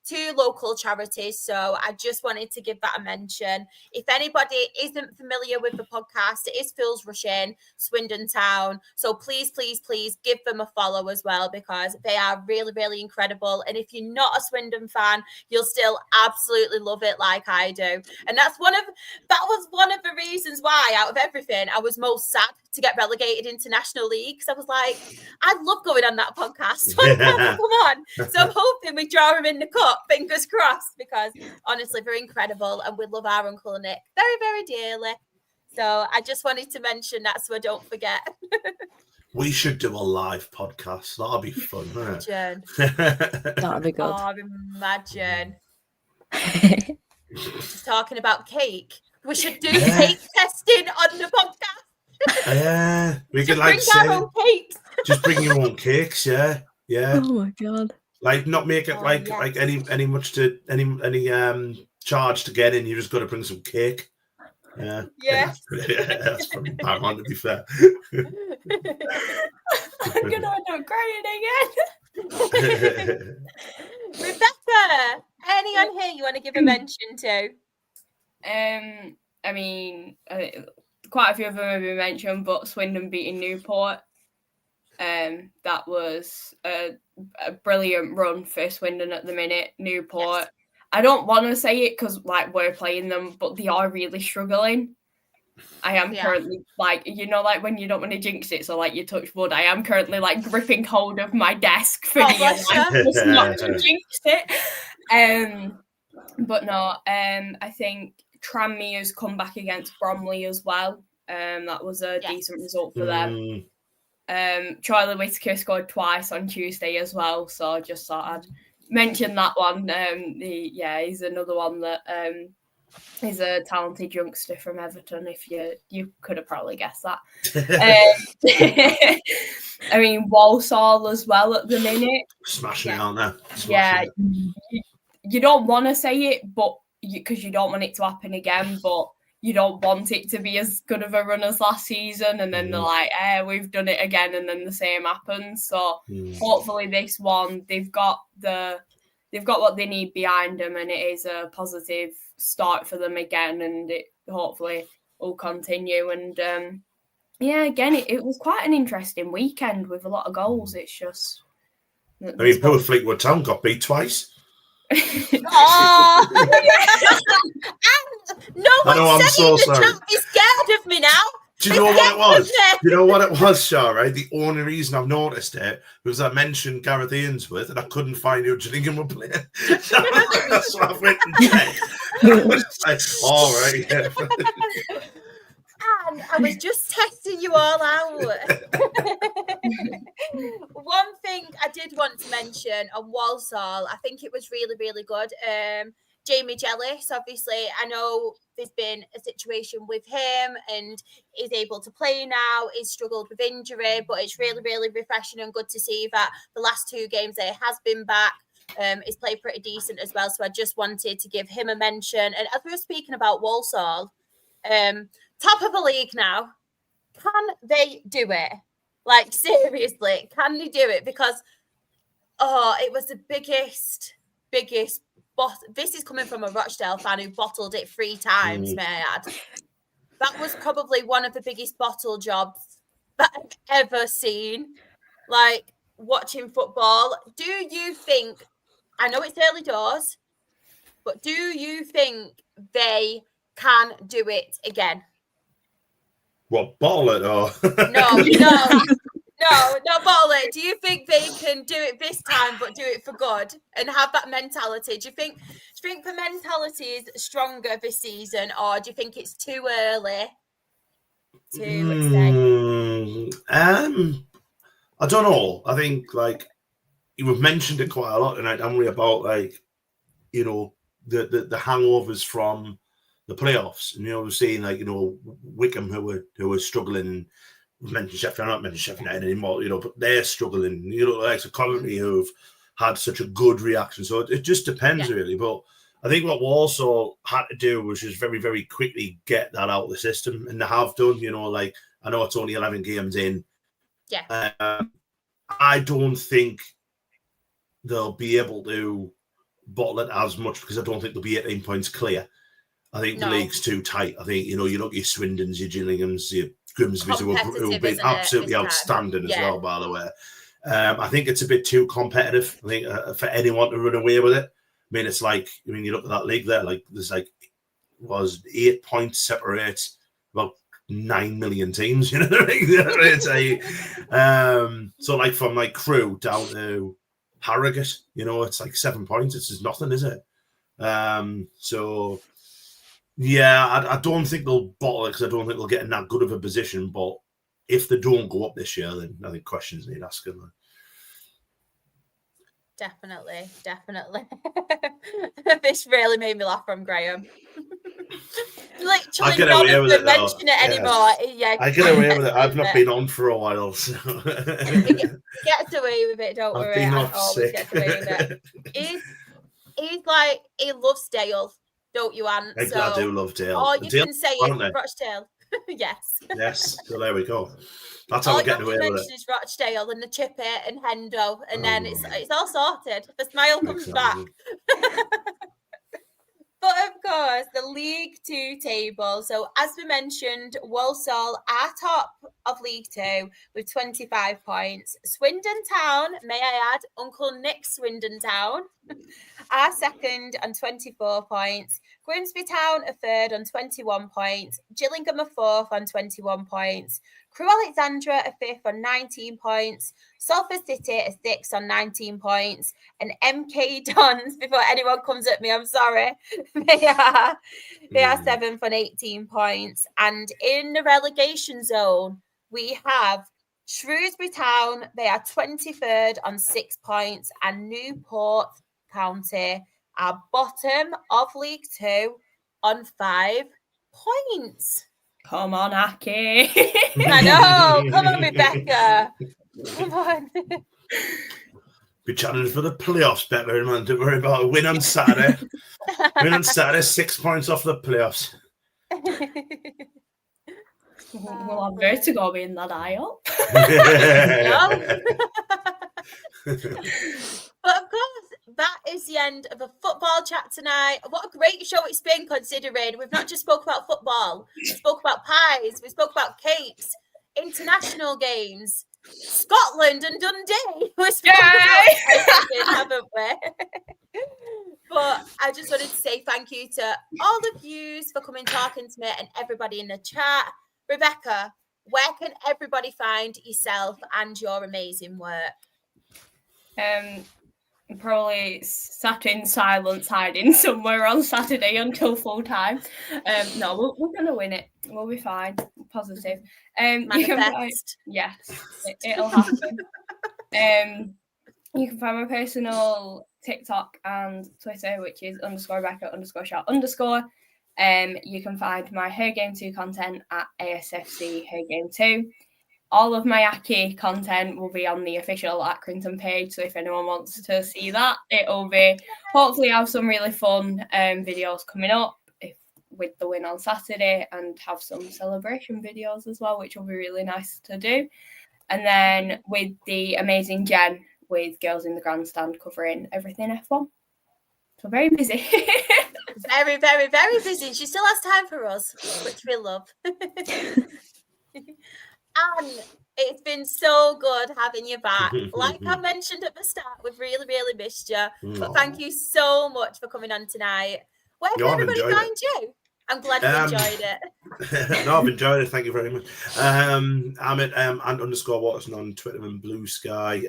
to local charities. So I just wanted to give that a mention. If anybody isn't familiar with the podcast, it is Phil's Rush In, Swindon Town. So please, please, please give them a follow as well, because they are really, really incredible. And if you're not a Swindon fan, you'll still absolutely love it like I do. And that was one of the reasons why, out of everything, I was most sad to get relegated into National League, because I was like, I love going on that podcast. Come on. So I'm hoping we draw him in the cup, fingers crossed, because honestly, they're incredible and we love our Uncle Nick very, very dearly. So I just wanted to mention that so I don't forget. We should do a live podcast. That'll be fun, wouldn't Imagine. That'd be good. Oh, imagine. Just talking about cake. We should do cake testing on the podcast. Yeah, we could bring our own cakes. Just bring your own cakes. Yeah. Oh my god! Like, not make it like any much to any charge to get in. You just got to bring some cake. Yeah. That's probably bang on, to be fair. I'm gonna end up crying again. Rebecca, any on here you want to give a mention to? I mean, quite a few of them have been mentioned, but Swindon beating Newport. That was a brilliant run for Swindon at the minute. Newport, yes. I don't want to say it because like we're playing them, but they are really struggling. I am currently like when you don't want to jinx it, so like you touch wood. I am currently like gripping hold of my desk for just not to jinx it. But no, I think Tranmere has come back against Bromley as well. That was a decent result for them. Charlie Whittaker scored twice on Tuesday as well, so I just thought I'd mention that one. He's another one that is a talented youngster from Everton. If you could have probably guessed that. I mean, Walsall as well at the minute. Smashing it on there. You don't want to say it, but because you don't want it to happen again, but you don't want it to be as good of a run as last season, and then they're like, we've done it again, and then the same happens. So hopefully this one, they've got what they need behind them, and it is a positive start for them again, and it hopefully will continue. And again, it was quite an interesting weekend with a lot of goals. It's just, I mean, poor Fleetwood Town got beat twice. Oh, no one said in the chat is scared of me now. Do you know what it was? You know what it was, Shah, right? The only reason I've noticed it was I mentioned Gareth Ainsworth and I couldn't find who Gillingham were playing. That's what I went and checked. I was like, all right. And I was just testing you all out. One thing I did want to mention on Walsall, I think it was really, really good. Jamie Jellis, obviously, I know there's been a situation with him and he's able to play now. He's struggled with injury, but it's really, really refreshing and good to see that the last two games there has been back. He's played pretty decent as well. So I just wanted to give him a mention. And as we were speaking about Walsall, top of the league now, can they do it? Like, seriously, can they do it? Because, it was the biggest this is coming from a Rochdale fan who bottled it 3 times, may I add. That was probably one of the biggest bottle jobs that I've ever seen. Like, watching football. Do you think, I know it's early doors, but do you think they can do it again? What, bottle it or? No. No, not bottle it. Do you think they can do it this time, but do it for good and have that mentality? Do you think the mentality is stronger this season, or do you think it's too early to say? I don't know. I think like you've mentioned it quite a lot tonight, haven't we? About like the hangovers from the playoffs, and we're seeing like Wickham who were struggling. We've mentioned Sheffield, not mentioned Sheffield United anymore, but they're struggling. Like the Coventry who've had such a good reaction. So it just depends really. But I think what we also had to do was just very, very quickly get that out of the system, and they have done. Like I know it's only 11 games in. Yeah. I don't think they'll be able to bottle it as much because I don't think they'll be 18 points clear. I think the league's too tight. I think, you look at your Swindons, your Gillinghams, your Grimsby's who have been absolutely outstanding as well, by the way. I think it's a bit too competitive. I think for anyone to run away with it. I mean, it's like, you look at that league there, like there's 8 points separate about 9 million teams, you know what I mean? So like from like Crewe down to Harrogate, it's like 7 points. It's just nothing, is it? So yeah, I don't think they'll bottle it because I don't think they'll get in that good of a position. But if they don't go up this year, then I think questions need asking. Definitely. This really made me laugh from Graham. Literally none of them mention it anymore. Yeah, I get away with it. I've not been on for a while. So. He gets away with it, don't worry. I always get away with it. He's like, he loves Dale, don't you, Ant? I do love Dale. All you can say is Rochdale. Yes. Yes, so there we go. That's how we're getting away with it. All you mention is Rochdale and the Chippy and Hendo, and then it's all sorted. The smile comes back. But of course, the League Two table. So as we mentioned, Walsall are top of League Two with 25 points. Swindon Town, may I add, Uncle Nick Swindon Town, are second on 24 points. Grimsby Town are third on 21 points. Gillingham are fourth on 21 points. Crewe Alexandra are fifth on 19 points. Salford City are sixth on 19 points. And MK Dons, before anyone comes at me, I'm sorry, they are seventh on 18 points. And in the relegation zone, we have Shrewsbury Town. They are 23rd on 6 points. And Newport County are bottom of League Two on 5 points. Come on, Aki. I know. Come on, Rebecca. Come on. Be challenged for the playoffs, better, man. Don't worry about a win on Saturday. 6 points off the playoffs. We'll have vertigo in that aisle. But of course, that is the end of a football chat tonight. What a great show it's been, considering we've not just spoke about football, we spoke about pies, we spoke about cakes, international games, Scotland and Dundee. We spoke about everything, haven't we? But I just wanted to say thank you to all of you for coming, talking to me, and everybody in the chat. Rebecca, where can everybody find yourself and your amazing work? Probably sat in silence, hiding somewhere on Saturday until full time. No, we're gonna win it. We'll be fine. Positive. You can find, yes, it'll happen. You can find my personal TikTok and Twitter, which is _Rebecca_shout_. You can find my Her Game 2 content at ASFC Her Game 2. All of my Aki content will be on the official Accrington page. So if anyone wants to see that, it'll be hopefully have some really fun videos coming up with the win on Saturday, and have some celebration videos as well, which will be really nice to do. And then with the amazing Jen with Girls in the Grandstand covering everything F1. So very busy. Very, very, very busy. She still has time for us, which we love. And it's been so good having you back. Like I mentioned at the start, we've really, really missed you. But thank you so much for coming on tonight. Where can everybody find you? I'm glad you enjoyed it. No, I've enjoyed it. Thank you very much. I'm at ant_Watson on Twitter and Blue Sky.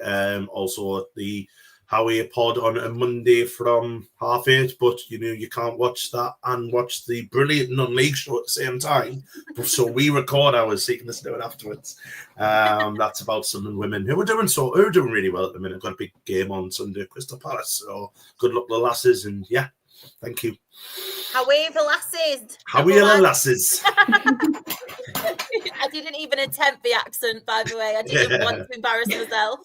Also at the Howie Pod on a Monday from 8:30. But you can't watch that and watch the brilliant non-league show at the same time. So we record ours, so you can listen to it afterwards. That's about some women who are doing really well at the minute. Got a big game on Sunday at Crystal Palace. So good luck to the lasses, and yeah, thank you. Howie the lasses. Howie the lasses. I didn't even attempt the accent, by the way. I didn't want to embarrass myself.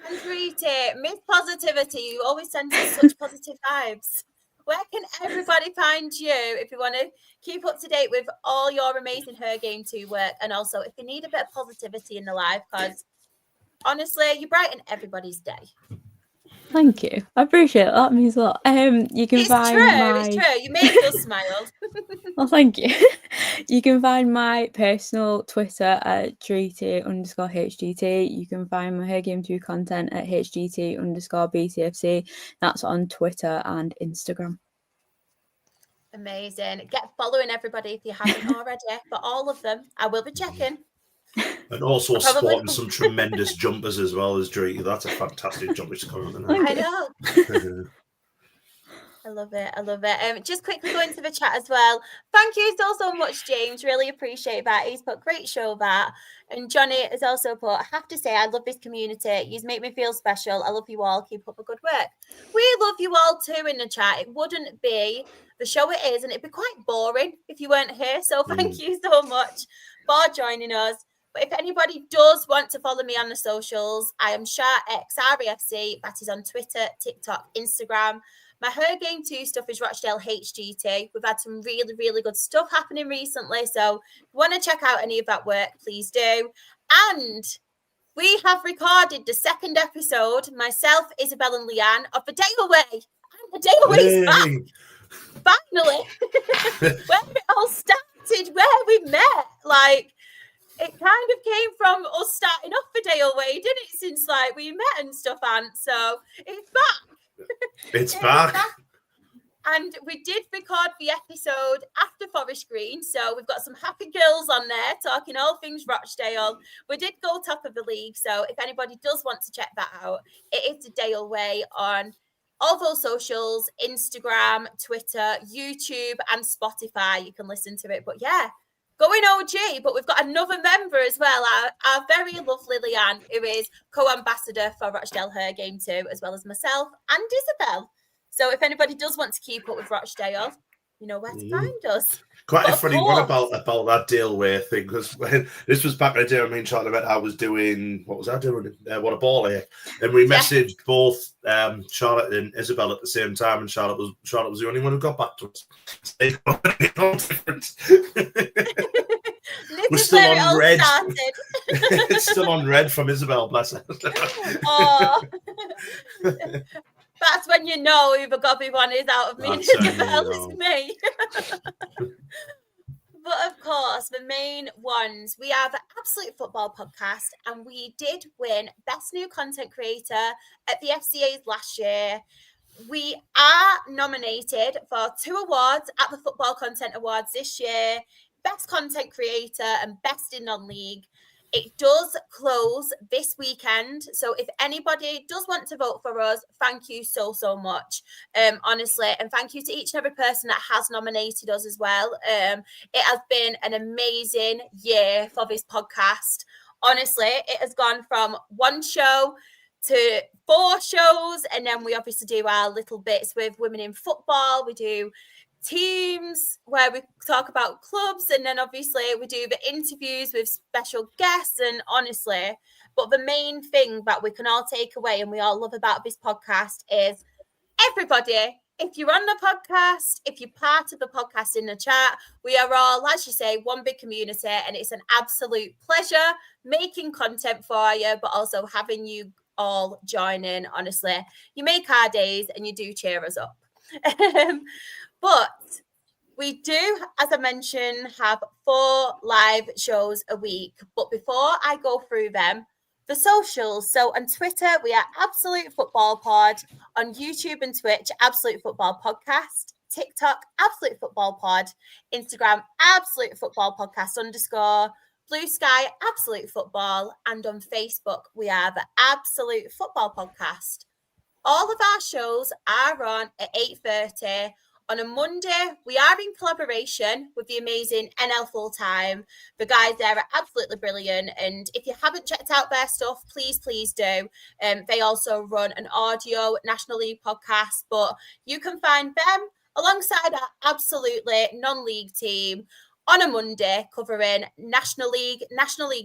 And Rita, Miss Positivity, you always send us such positive vibes. Where can everybody find you if you want to keep up to date with all your amazing Her Game 2 work, and also if you need a bit of positivity in the life, because honestly, you brighten everybody's day. Thank you. I appreciate it. That means a lot. You can find It's true. You make us smile. Well, thank you. You can find my personal Twitter at Treaty_HGT. You can find my Her Game 2 content at HGT_BTFC. That's on Twitter and Instagram. Amazing. Get following everybody if you haven't already. For all of them, I will be checking. And also sporting some tremendous jumpers as well as Drake. That's a fantastic jumper to come on. I know. I love it. Just quickly go into the chat as well. Thank you so much, James. Really appreciate that. He's put great show that. And Johnny has also put, I have to say, I love this community. You make me feel special. I love you all. Keep up the good work. We love you all too in the chat. It wouldn't be the show it is, and it'd be quite boring if you weren't here. So thank you so much for joining us. But if anybody does want to follow me on the socials, I am SharXREFC. That is on Twitter, TikTok, Instagram. My Her Game 2 stuff is Rochdale HGT. We've had some really, really good stuff happening recently. So if you want to check out any of that work, please do. And we have recorded the second episode, myself, Isabel and Leanne, of The Day Away. And The Day Away is back. Finally. Where it all started, where we met. Like, it kind of came from us starting off The Day Away, didn't it? Since we met and stuff, Ant. So it's back. It's back. And we did record the episode after Forest Green. So we've got some happy girls on there talking all things Rochdale. We did go top of the league. So if anybody does want to check that out, it is The Day Away on all those socials, Instagram, Twitter, YouTube, and Spotify. You can listen to it. But yeah, going OG, but we've got another member as well, our very lovely Leanne, who is co-ambassador for Rochdale Her Game 2, as well as myself and Isabel. So if anybody does want to keep up with Rochdale, you know where to find us. Quite a funny one about that Dale thing, because when this was back in the day, I mean, Charlotte, I was doing, what was I doing? What a ball here. And we messaged both Charlotte and Isabel at the same time, and Charlotte was the only one who got back to us. We're still on red. It's still on red from Isabel, bless her. Oh. That's when you know who the gobby one is out of me and Isabel. It's me. But of course, the main ones, we are the Absolute Football Podcast, and we did win Best New Content Creator at the FCA's last year. We are nominated for 2 awards at the Football Content Awards this year, Best Content Creator and Best in Non-League. It does close this weekend. So if anybody does want to vote for us, thank you so much, honestly. And thank you to each and every person that has nominated us as well. It has been an amazing year for this podcast. Honestly, it has gone from 1 show to 4 shows. And then we obviously do our little bits with Women in Football. We do teams where we talk about clubs, and then obviously we do the interviews with special guests. And honestly, but the main thing that we can all take away and we all love about this podcast is everybody, if you're on the podcast, if you're part of the podcast in the chat, we are all, as you say, one big community, and it's an absolute pleasure making content for you, but also having you all join in. Honestly, you make our days and you do cheer us up. But we do, as I mentioned, have 4 live shows a week. But before I go through them, the socials. So on Twitter, we are Absolute Football Pod. On YouTube and Twitch, Absolute Football Podcast. TikTok, Absolute Football Pod, Instagram, Absolute Football Podcast _ Blue Sky, Absolute Football, and on Facebook, we are the Absolute Football Podcast. All of our shows are on at 8:30 on a Monday. We are in collaboration with the amazing NL Fulltime. The guys there are absolutely brilliant. And if you haven't checked out their stuff, please do. They also run an audio National League podcast, but you can find them alongside our absolutely non-league team on a Monday covering National League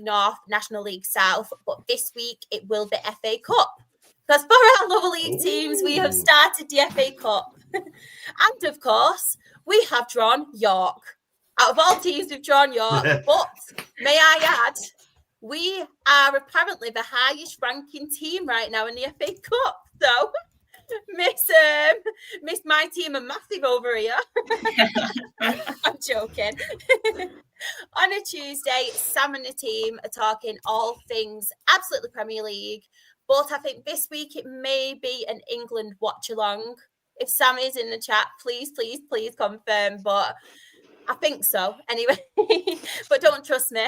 North, National League South. But this week it will be FA Cup. Because for our lower league teams, we have started the FA Cup. And of course, we have drawn York. Out of all teams, we've drawn York. But may I add, we are apparently the highest ranking team right now in the FA Cup. So miss my team are massive over here. I'm joking. On a Tuesday, Sam and the team are talking all things absolutely Premier League. But I think this week it may be an England watch along. If Sam is in the chat, please confirm. But I think so. Anyway, but don't trust me.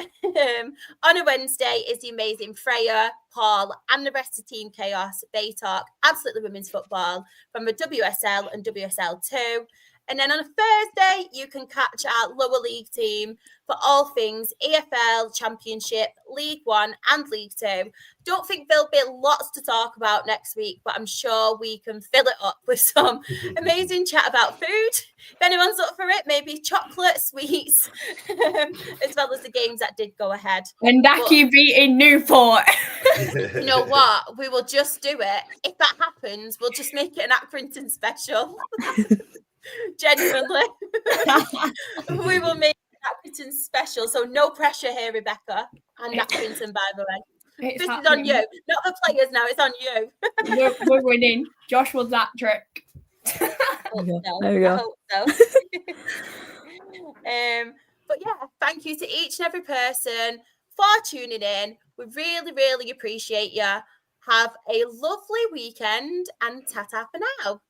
On a Wednesday is the amazing Freya, Paul, and the rest of Team Chaos. They talk absolutely women's football from the WSL and WSL2. And then on a Thursday, you can catch our lower league team for all things EFL Championship, League One and League Two. Don't think there'll be lots to talk about next week, but I'm sure we can fill it up with some amazing chat about food. If anyone's up for it, maybe chocolate, sweets, as well as the games that did go ahead. And Daki beating Newport. You know what? We will just do it. If that happens, we'll just make it an Accrington special. Genuinely. We will make Accrington special. So no pressure here, Rebecca. And Accrington, by the way. This is on you. Not the players now, it's on you. We're winning. Josh was that trick. There we go. I hope so. But yeah, thank you to each and every person for tuning in. We really appreciate you. Have a lovely weekend and ta-ta for now.